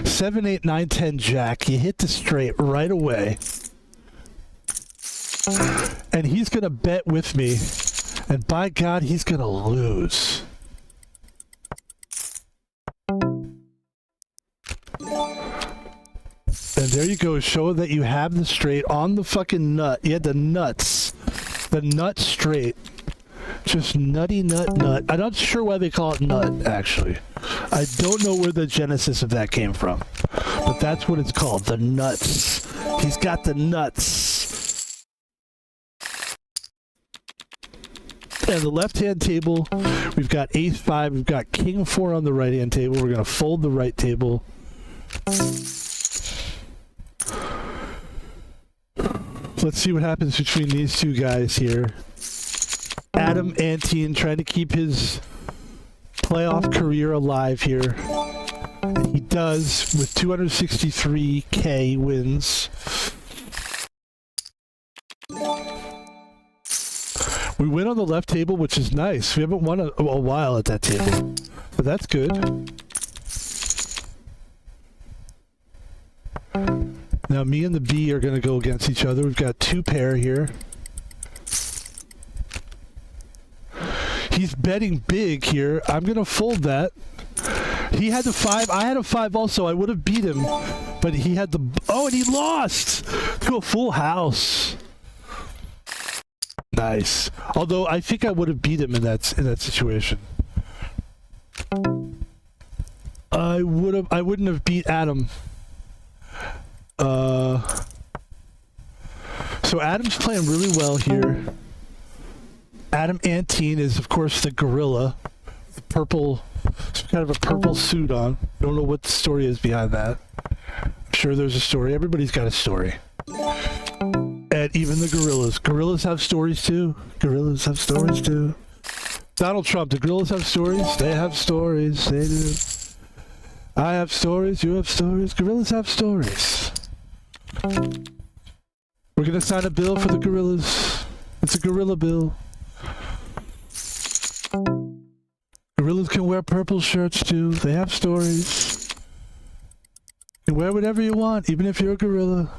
Speaker 1: 7, 8, 9, 10 jack. You hit the straight right away. And he's going to bet with me. And by God, he's going to lose. And there you go, showing that you have the straight on the fucking nut. You had the nuts. The nut straight. Just nutty nut. I'm not sure why they call it nut, actually. I don't know where the genesis of that came from. But that's what it's called, the nuts. He's got the nuts. And the left-hand table, we've got ace-5, we've got king-4 on the right-hand table. We're going to fold the right table. Let's see what happens between these two guys here. Adam Antine trying to keep his playoff career alive here. He does with 263K wins. We win on the left table, which is nice. We haven't won a while at that table, but that's good. Now me and the B are going to go against each other. We've got 2 pair here. He's betting big here. I'm going to fold that. He had the 5. I had a 5 also. I would have beat him, but he had the... Oh, and he lost to a full house. Nice. Although I think I would have beat him in that situation. I wouldn't have beat Adam. So Adam's playing really well here. Adam Antine is, of course, the gorilla. The purple, some kind of a purple suit on. Don't know what the story is behind that. I'm sure there's a story. Everybody's got a story. And even the gorillas. Gorillas have stories too. Gorillas have stories too. Donald Trump, the gorillas have stories? They have stories. They do. I have stories. You have stories. Gorillas have stories. We're going to sign a bill for the gorillas. It's a gorilla bill. Gorillas can wear purple shirts too. They have stories. You can wear whatever you want, even if you're a gorilla.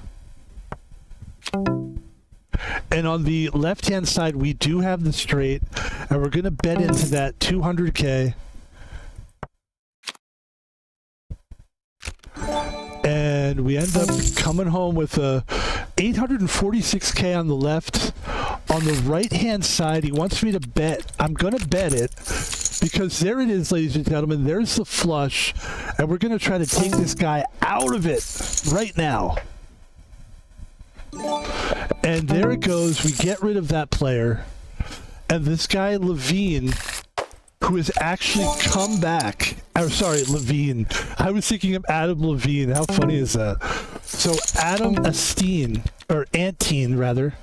Speaker 1: And on the left-hand side, we do have the straight, and we're going to bet into that 200K. And we end up coming home with a 846K on the left. On the right-hand side, he wants me to bet. I'm going to bet it because there it is, ladies and gentlemen. There's the flush, and we're going to try to take this guy out of it right now. And there it goes. We get rid of that player. And this guy, Levine, who has actually come back. I'm sorry, Levine. I was thinking of Adam Levine. How funny is that? So Adam Astine, or Antine, rather.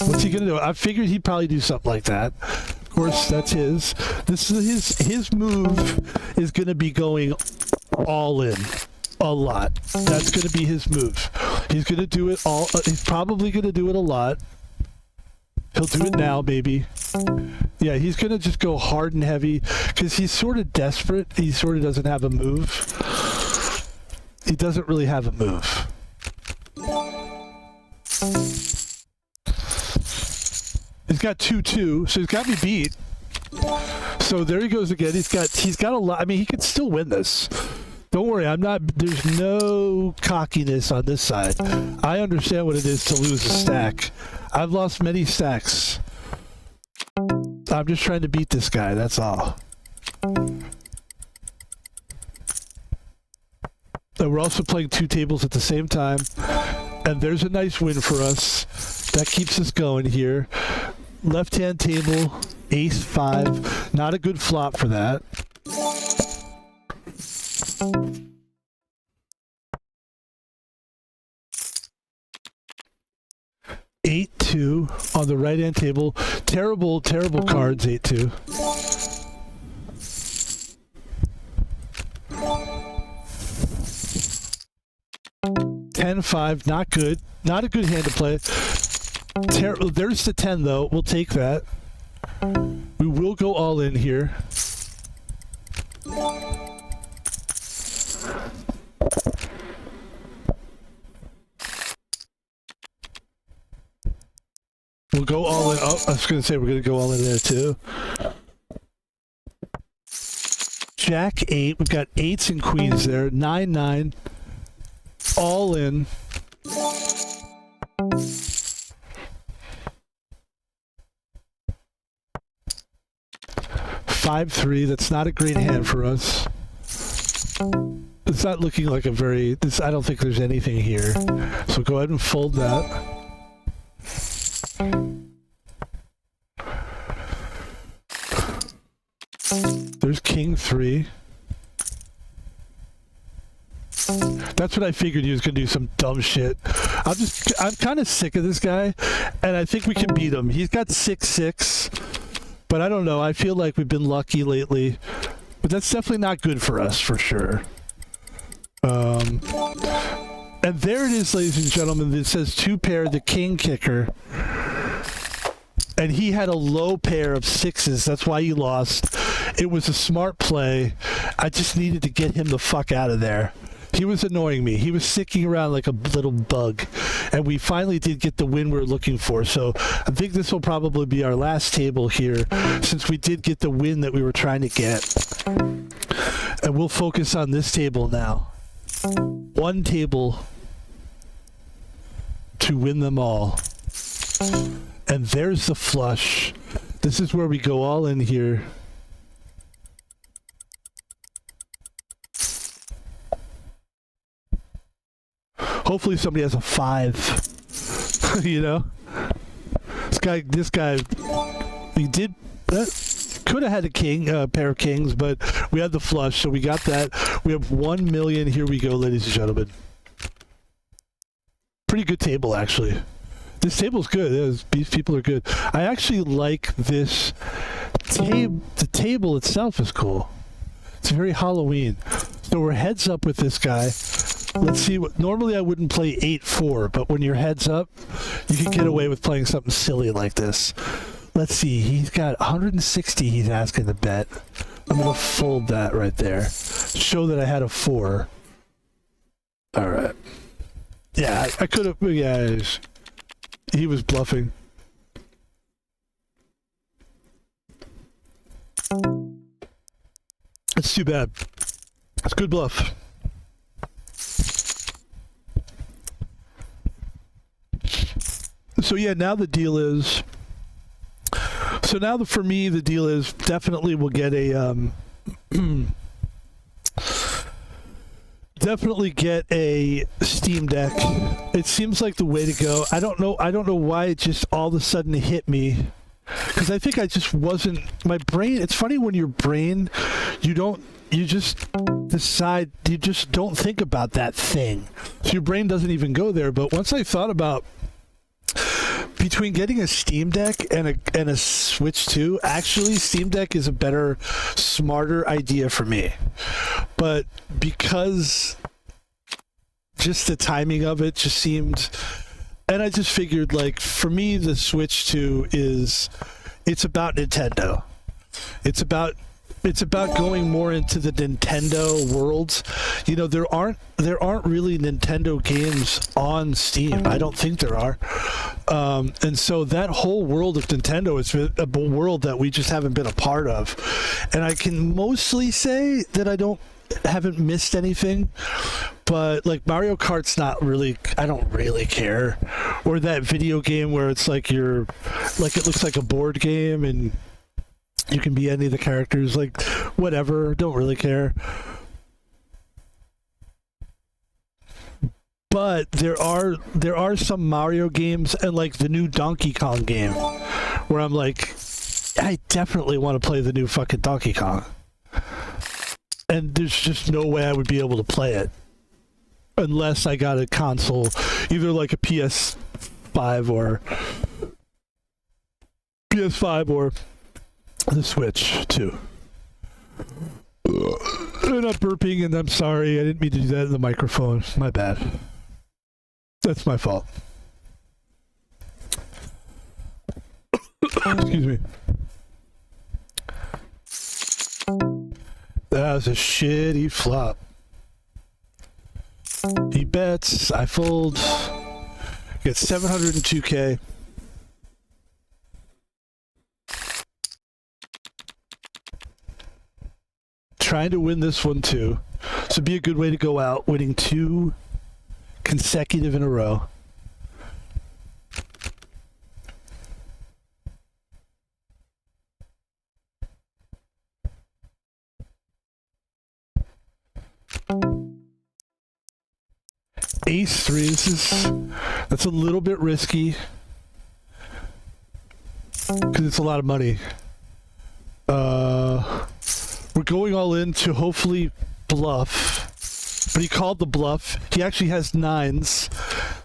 Speaker 1: What's he going to do? I figured he'd probably do something like that. Of course, that's his. This is his move is going to be going all in. A lot. That's going to be his move. He's going to do it all. He's probably going to do it a lot. He'll do it now, baby. Yeah, he's going to just go hard and heavy because he's sort of desperate. He sort of doesn't have a move. He doesn't really have a move. He's got 2-2, so he's got me beat. So there he goes again. He's got a lot. I mean, he could still win this. Don't worry, there's no cockiness on this side. I understand what it is to lose a stack. I've lost many stacks. I'm just trying to beat this guy, that's all. And we're also playing 2 tables at the same time. And there's a nice win for us. That keeps us going here. Left-hand table, ace-5. Not a good flop for that. 8-2 on the right-hand table. Terrible, terrible cards, 8-2. $10-5, not good. Not a good hand to play. There's the 10, though. We'll take that. We will go all in here. We'll go all in. Oh, I was going to say we're going to go all in there too. Jack 8. We've got 8s and queens there. 9, 9. All in. 5, 3. That's not a great hand for us. It's not looking like a very... I don't think there's anything here. So go ahead and fold that. There's king 3. That's what I figured he was going to do, some dumb shit. I'm kind of sick of this guy, and I think we can beat him. He's got 6, 6, but I don't know. I feel like we've been lucky lately, but that's definitely not good for us, for sure. And there it is, ladies and gentlemen. It says 2 pair, the king kicker. And he had a low pair of 6s. That's why he lost. It was a smart play. I just needed to get him the fuck out of there. He was annoying me. He was sticking around like a little bug. And we finally did get the win we're looking for. So I think this will probably be our last table here, since we did get the win that we were trying to get. And we'll focus on this table now. One table to win them all. And there's the flush. This is where we go all in here. Hopefully somebody has a 5. You know? This guy, he did, could have had a king, a pair of kings, but we had the flush, so we got that. We have 1 million. Here we go, ladies and gentlemen. Pretty good table, actually. This table's good. These people are good. I actually like this table. The table itself is cool. It's very Halloween. So we're heads up with this guy. Let's see what... Normally I wouldn't play 8-4, but when you're heads up, you can get away with playing something silly like this. Let's see. He's got 160 he's asking to bet. I'm going to fold that right there. Show that I had a 4. All right. Yeah, I could have... Yeah, he was bluffing. That's too bad. That's a good bluff. So yeah, now the deal is... So now for me, the deal is definitely we'll get a... Definitely get a Steam Deck. It seems like the way to go. I don't know why it just all of a sudden hit me, because I think I just wasn't, my brain, it's funny when your brain, you just decide, you just don't think about that thing, so your brain doesn't even go there. But once I thought about between getting a Steam Deck and a Switch 2, actually Steam Deck is a better, smarter idea for me. But because just the timing of it just seemed, and I just figured, like, for me the Switch 2 it's about Nintendo. It's about going more into the Nintendo world. You know, there aren't really Nintendo games on Steam. I don't think there are. And so that whole world of Nintendo is a world that we just haven't been a part of. And I can mostly say that I haven't missed anything. But like Mario Kart's not really, I don't really care. Or that video game where it's like it looks like a board game and you can be any of the characters, like, whatever, don't really care. But there are some Mario games and like the new Donkey Kong game where I'm like, I definitely want to play the new fucking Donkey Kong. And there's just no way I would be able to play it unless I got a console, either like a PS5 or the Switch too. And I'm burping, and I'm sorry. I didn't mean to do that in the microphone. My bad. That's my fault. Excuse me. That was a shitty flop. He bets. I fold. Get 702K. trying to win this one too. So it'd be a good way to go out, winning 2 consecutive in a row. Ace 3, that's a little bit risky because it's a lot of money. We're going all in to hopefully bluff, but he called the bluff. He actually has 9s,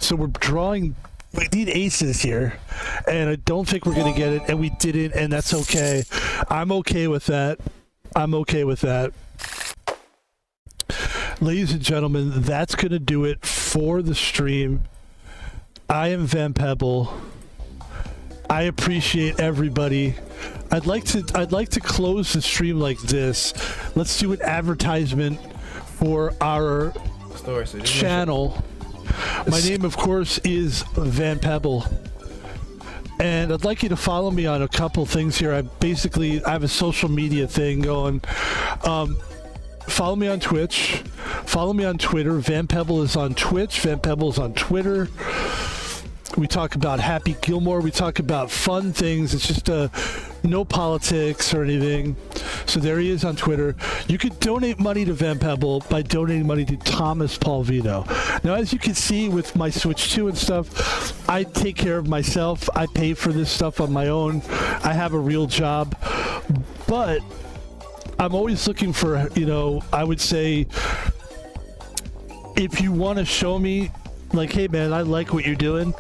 Speaker 1: so we're drawing. We need aces here, and I don't think we're gonna get it, and we didn't, and that's okay. I'm okay with that. Ladies and gentlemen, that's going to do it for the stream. I am Van Pebble. I appreciate everybody. I'd like to close the stream like this. Let's do an advertisement for our channel. My name, of course, is Van Pebble. And I'd like you to follow me on a couple things here. I have a social media thing going. Follow me on Twitch. Follow me on Twitter. Van Pebble is on Twitch. Van Pebble is on Twitter. We talk about Happy Gilmore. We talk about fun things. It's just no politics or anything. So there he is on Twitter. You can donate money to Van Pebble by donating money to Thomas Palvino. Now, as you can see with my Switch 2 and stuff, I take care of myself. I pay for this stuff on my own. I have a real job. But I'm always looking for, I would say, if you want to show me, like, hey man, I like what you're doing,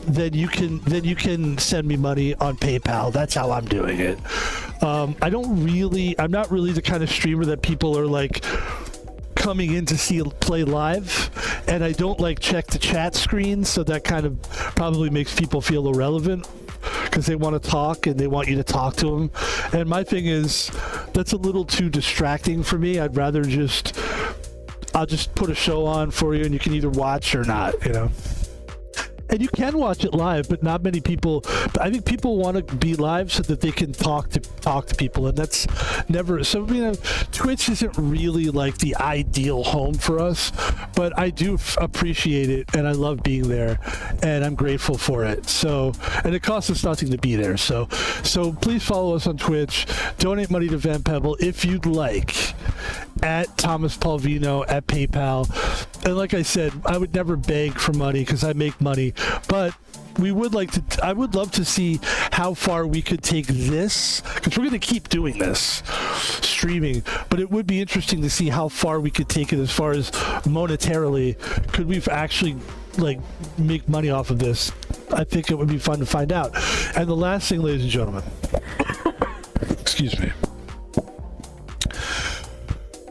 Speaker 1: then you can send me money on PayPal. That's how I'm doing it. I'm not really the kind of streamer that people are like coming in to play live, and I don't like check the chat screen, so that kind of probably makes people feel irrelevant because they want to talk and they want you to talk to them. And my thing is, that's a little too distracting for me. I'd rather I'll just put a show on for you and you can either watch or not, And you can watch it live, but not many people. I think people want to be live so that they can talk to people, and that's never. So Twitch isn't really like the ideal home for us, but I do appreciate it, and I love being there, and I'm grateful for it. So, and it costs us nothing to be there. So please follow us on Twitch. Donate money to Van Pebble if you'd like, at Thomas Palvino at PayPal. And like I said, I would never beg for money because I make money, but I would love to see how far we could take this, because we're going to keep doing this streaming, but it would be interesting to see how far we could take it as far as monetarily. Could we actually make money off of this? I think it would be fun to find out. And the last thing, ladies and gentlemen, excuse me,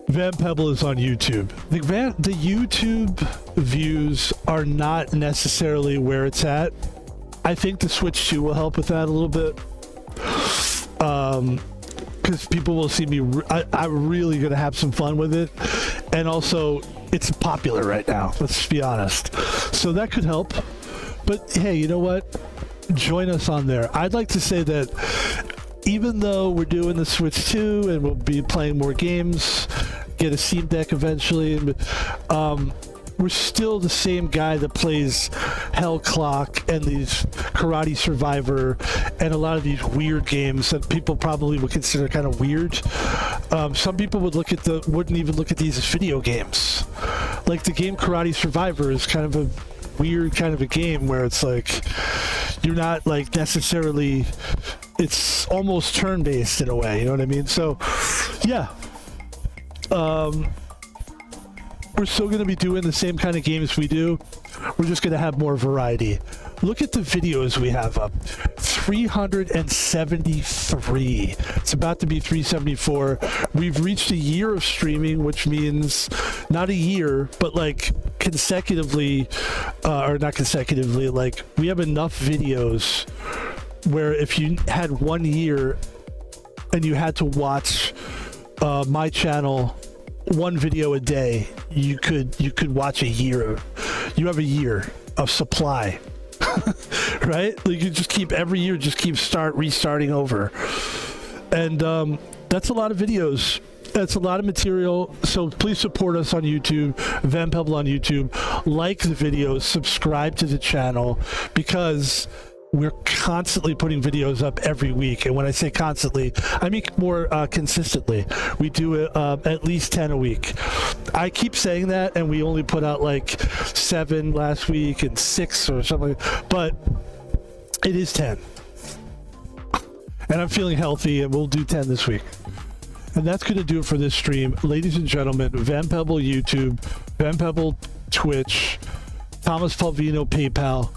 Speaker 1: Van Pebble is on YouTube. The YouTube views are not necessarily where it's at. I think the Switch 2 will help with that a little bit. Because people will see me. I'm really going to have some fun with it. And also, it's popular right now. Let's be honest. So that could help. But hey, you know what? Join us on there. I'd like to say that even though we're doing the Switch 2 and we'll be playing more games, get a Steam Deck eventually, we're still the same guy that plays Hell Clock and these Karate Survivor and a lot of these weird games that people probably would consider kind of weird. Some people wouldn't even look at these as video games. Like the game Karate Survivor is kind of a weird kind of a game where it's like you're not like necessarily, it's almost turn-based in a way, you know what I mean? So yeah, we're still going to be doing the same kind of games we do. We're just going to have more variety. Look at the videos we have up. 373. It's about to be 374. We've reached a year of streaming, which means not a year, but like consecutively, or not consecutively, like we have enough videos where if you had 1 year and you had to watch my channel one video a day, you could watch a year. You have a year of supply. Right? Like you just keep every year, just keep restarting over. And that's a lot of videos. It's a lot of material, so please support us on YouTube, Van Pebble on YouTube. Like the videos, subscribe to the channel, because we're constantly putting videos up every week. And when I say constantly, I mean more consistently. We do at least 10 a week. I keep saying that, and we only put out like 7 last week and 6 or something, but it is 10. And I'm feeling healthy, and we'll do 10 this week. And that's going to do it for this stream. Ladies and gentlemen, Van Pebble YouTube, Van Pebble Twitch, Thomas Palvino PayPal.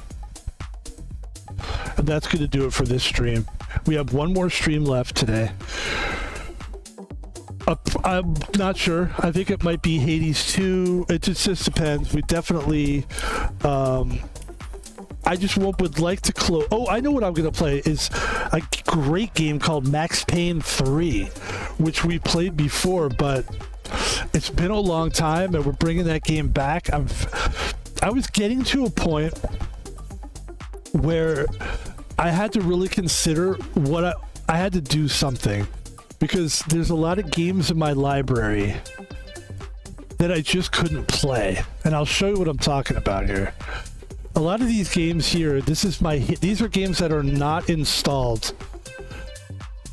Speaker 1: And that's going to do it for this stream. We have one more stream left today. I'm not sure. I think it might be Hades 2. It just depends. We definitely... I just would like to close... Oh, I know what I'm going to play is a great game called Max Payne 3, which we played before, but it's been a long time, and we're bringing that game back. I was getting to a point where I had to really consider what I had to do something, because there's a lot of games in my library that I just couldn't play, and I'll show you what I'm talking about here. A lot of these games here, these are games that are not installed.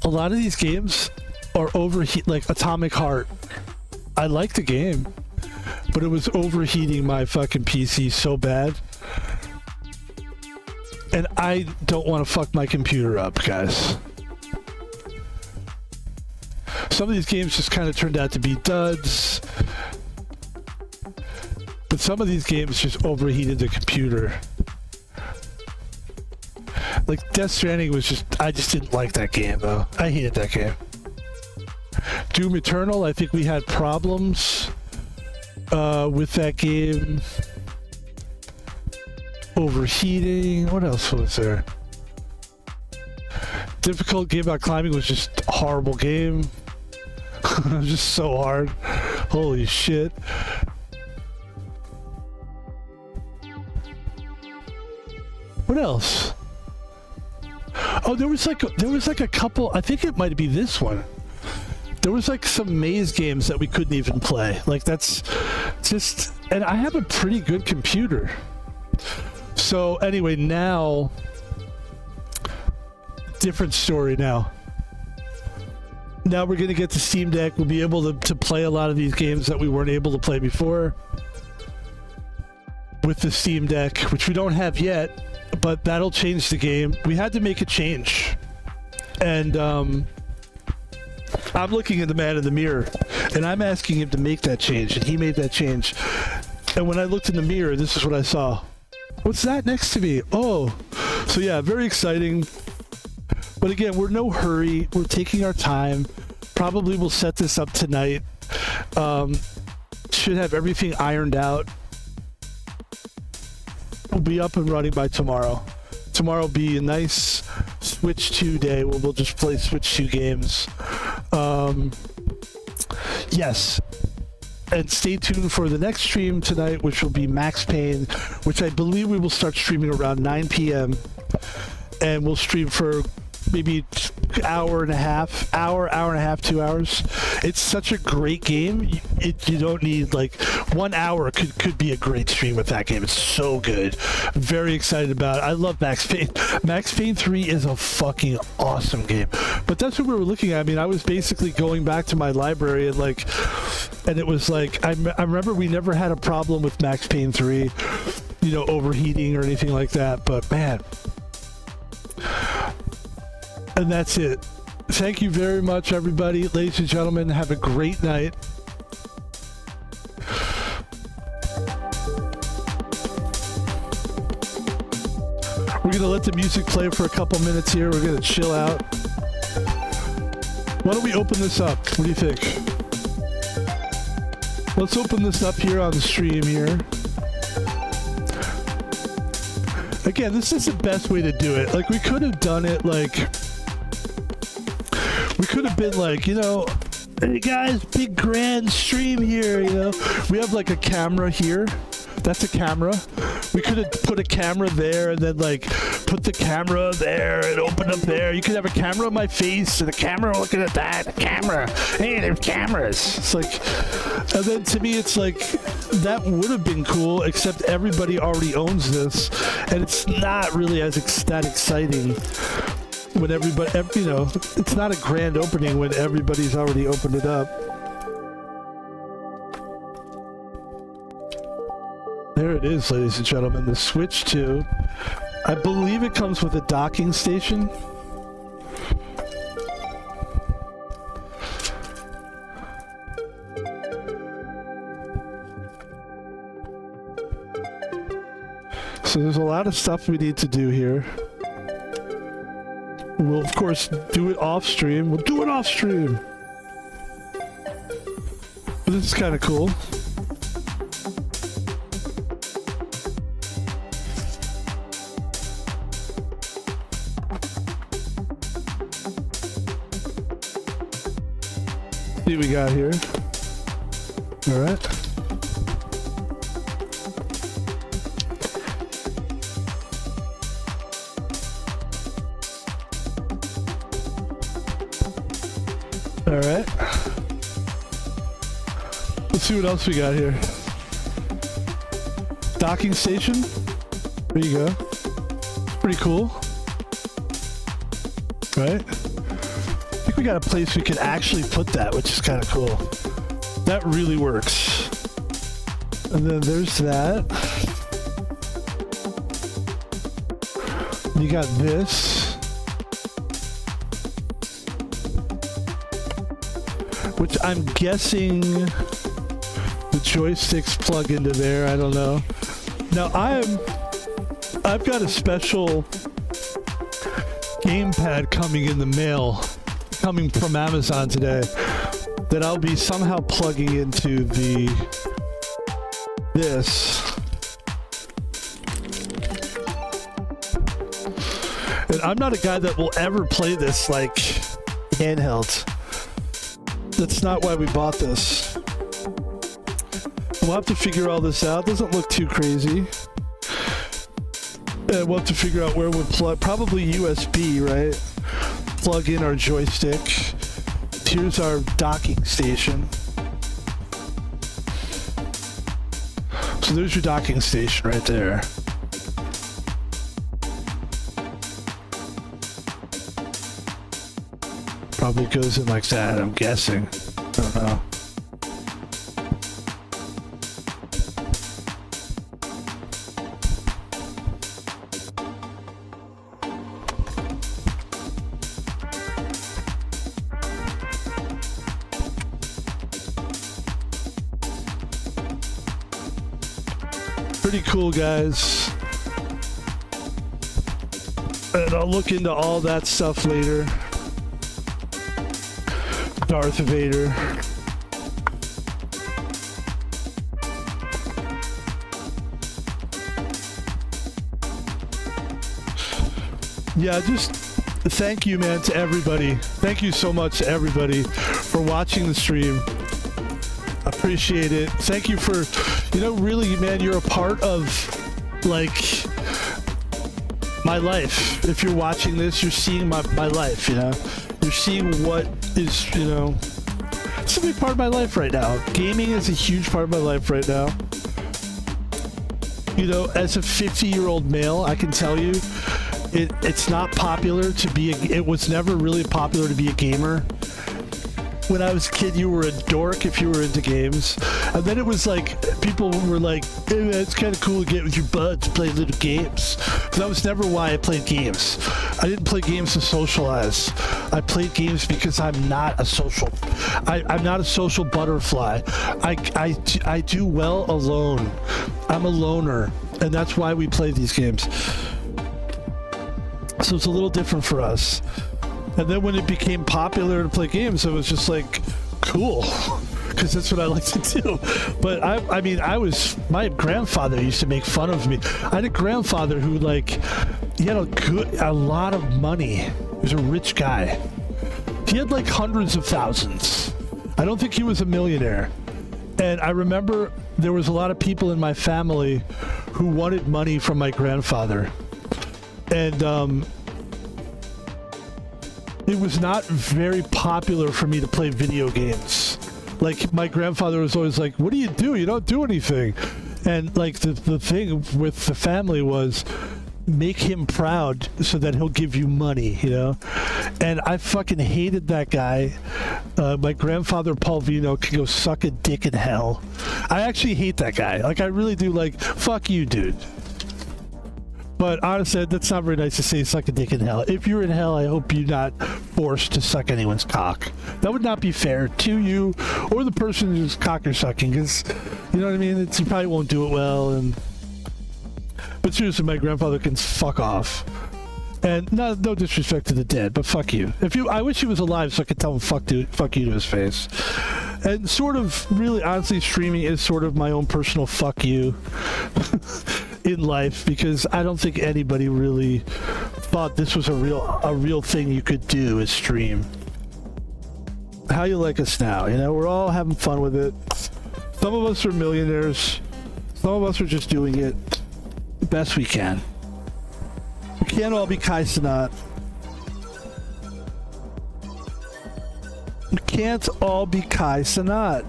Speaker 1: A lot of these games are overheat, like Atomic Heart. I like the game, but it was overheating my fucking PC so bad. And I don't want to fuck my computer up, guys. Some of these games just kind of turned out to be duds. But some of these games just overheated the computer. Like Death Stranding was just... I just didn't like that game, though. I hated that game. Doom Eternal, I think we had problems with that game. Overheating. What else was there? Difficult Game About Climbing was just a horrible game. It was just so hard. Holy shit. What else? Oh, there was like a couple. I think it might be this one. There was like some maze games that we couldn't even play. Like that's just, and I have a pretty good computer. So anyway, now different story now. Now we're gonna get to Steam Deck. We'll be able to play a lot of these games that we weren't able to play before with the Steam Deck, which we don't have yet. But that'll change the game. We had to make a change. And I'm looking at the man in the mirror, and I'm asking him to make that change, and he made that change. And when I looked in the mirror, this is what I saw. What's that next to me? Oh. So yeah, very exciting. But again, we're in no hurry. We're taking our time. Probably we'll set this up tonight. Should have everything ironed out. We'll be up and running by tomorrow. Tomorrow will be a nice Switch 2 day where we'll just play Switch 2 games. Yes. And stay tuned for the next stream tonight, which will be Max Payne, which I believe we will start streaming around 9 p.m. And we'll stream for maybe hour and a half, 2 hours. It's such a great game. You don't need like 1 hour could be a great stream with that game. It's so good. Very excited about it. I love Max Payne. Max Payne 3 is a fucking awesome game. But that's what we were looking at. I mean, I was basically going back to my library and it was like, I remember we never had a problem with Max Payne 3, overheating or anything like that. But man. And that's it. Thank you very much, everybody. Ladies and gentlemen, have a great night. We're going to let the music play for a couple minutes here. We're going to chill out. Why don't we open this up? What do you think? Let's open this up here on the stream here. Again, this is the best way to do it. Like, we could have done it we could have been like, hey guys, big grand stream here, We have like a camera here. That's a camera. We could have put a camera there and then put the camera there and open up there. You could have a camera on my face and a camera looking at that. A camera. Hey, there's cameras. It's like, and then to me, it's like, that would have been cool, except everybody already owns this. And it's not really that exciting when everybody, you know, it's not a grand opening when everybody's already opened it up. There it is, ladies and gentlemen, the Switch 2. I believe it comes with a docking station. So there's a lot of stuff we need to do here. We'll, of course, do it off stream. We'll do it off stream. But this is kind of cool. See what we got here. All right. All right. Let's see what else we got here. Docking station. There you go. Pretty cool. Right? I think we got a place we could actually put that, which is kind of cool. That really works. And then there's that. You got this. Which I'm guessing the joysticks plug into there. I don't know. Now I've got a special gamepad coming in the mail, coming from Amazon today, that I'll be somehow plugging into this. And I'm not a guy that will ever play this like handheld. That's not why we bought this. We'll have to figure all this out. Doesn't look too crazy. And we'll have to figure out where we'll plug. Probably USB, right? Plug in our joystick. Here's our docking station. So there's your docking station right there. Probably goes in like that, I'm guessing. I don't know. Pretty cool, guys. And I'll look into all that stuff later. Darth Vader. Yeah, just thank you, man, to everybody. Thank you so much to everybody for watching the stream. Appreciate it. Thank you for, you know, really, man, you're a part of, like, my life. If you're watching this, you're seeing my life, you know? You're seeing what is, you know, it's a big part of my life right now. Gaming is a huge part of my life right now. You know, as a 50-year-old male, I can tell you, it's not popular to be, it was never really popular to be a gamer. When I was a kid, you were a dork if you were into games. And then it was like, people were like, hey man, it's kind of cool to get with your buds, play little games. But that was never why I played games. I didn't play games to socialize. I played games because I'm not a social, I'm not a social butterfly. I do well alone. I'm a loner. And that's why we play these games. So it's a little different for us. And then when it became popular to play games, it was just like, cool, because that's what I like to do. But I mean, my grandfather used to make fun of me. I had a grandfather who, like, he had a lot of money. He was a rich guy. He had like hundreds of thousands. I don't think he was a millionaire. And I remember there was a lot of people in my family who wanted money from my grandfather. And it was not very popular for me to play video games. Like, my grandfather was always like, what do? You don't do anything. And like the thing with the family was make him proud so that he'll give you money, you know? And I fucking hated that guy. My grandfather, Paul Vino, can go suck a dick in hell. I actually hate that guy. Like, I really do. Like, fuck you, dude. But honestly, that's not very nice to say, suck a dick in hell. If you're in hell, I hope you're not forced to suck anyone's cock. That would not be fair to you or the person who's cock you're sucking, because, you know what I mean? You probably won't do it well. But seriously, my grandfather can fuck off. And no disrespect to the dead, but fuck you. I wish he was alive so I could tell him fuck you to his face. And sort of, really, honestly, streaming is sort of my own personal fuck you in life, because I don't think anybody really thought this was a real thing you could do, is stream. How you like us now? You know, we're all having fun with it. Some of us are millionaires. Some of us are just doing it the best we can. We can't all be Kai Cenat. We can't all be Kai Cenat.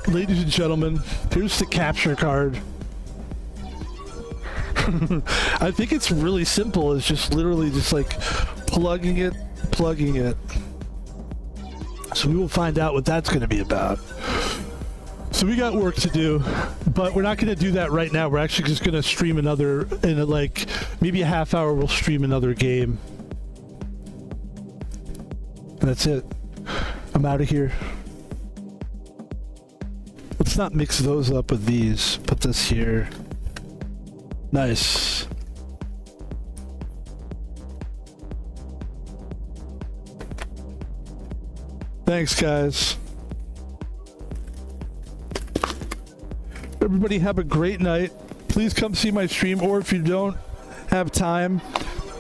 Speaker 1: Ladies and gentlemen, here's the capture card. I think it's really simple. It's just literally just like plugging it. So we will find out what that's going to be about. So we got work to do, but we're not going to do that right now. We're actually just going to stream another, in like maybe a half hour, we'll stream another game. And that's it. I'm out of here. Let's not mix those up with these. Put this here. Nice. Thanks, guys. Everybody have a great night. Please come see my stream, or if you don't have time,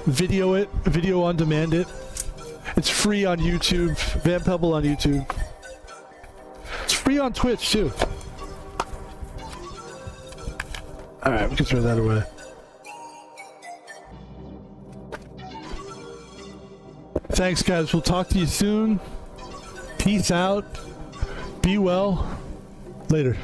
Speaker 1: video on demand it. It's free on YouTube. Pebble on YouTube. It's free on Twitch too. Alright, we can throw that away. Thanks, guys. We'll talk to you soon. Peace out. Be well. Later.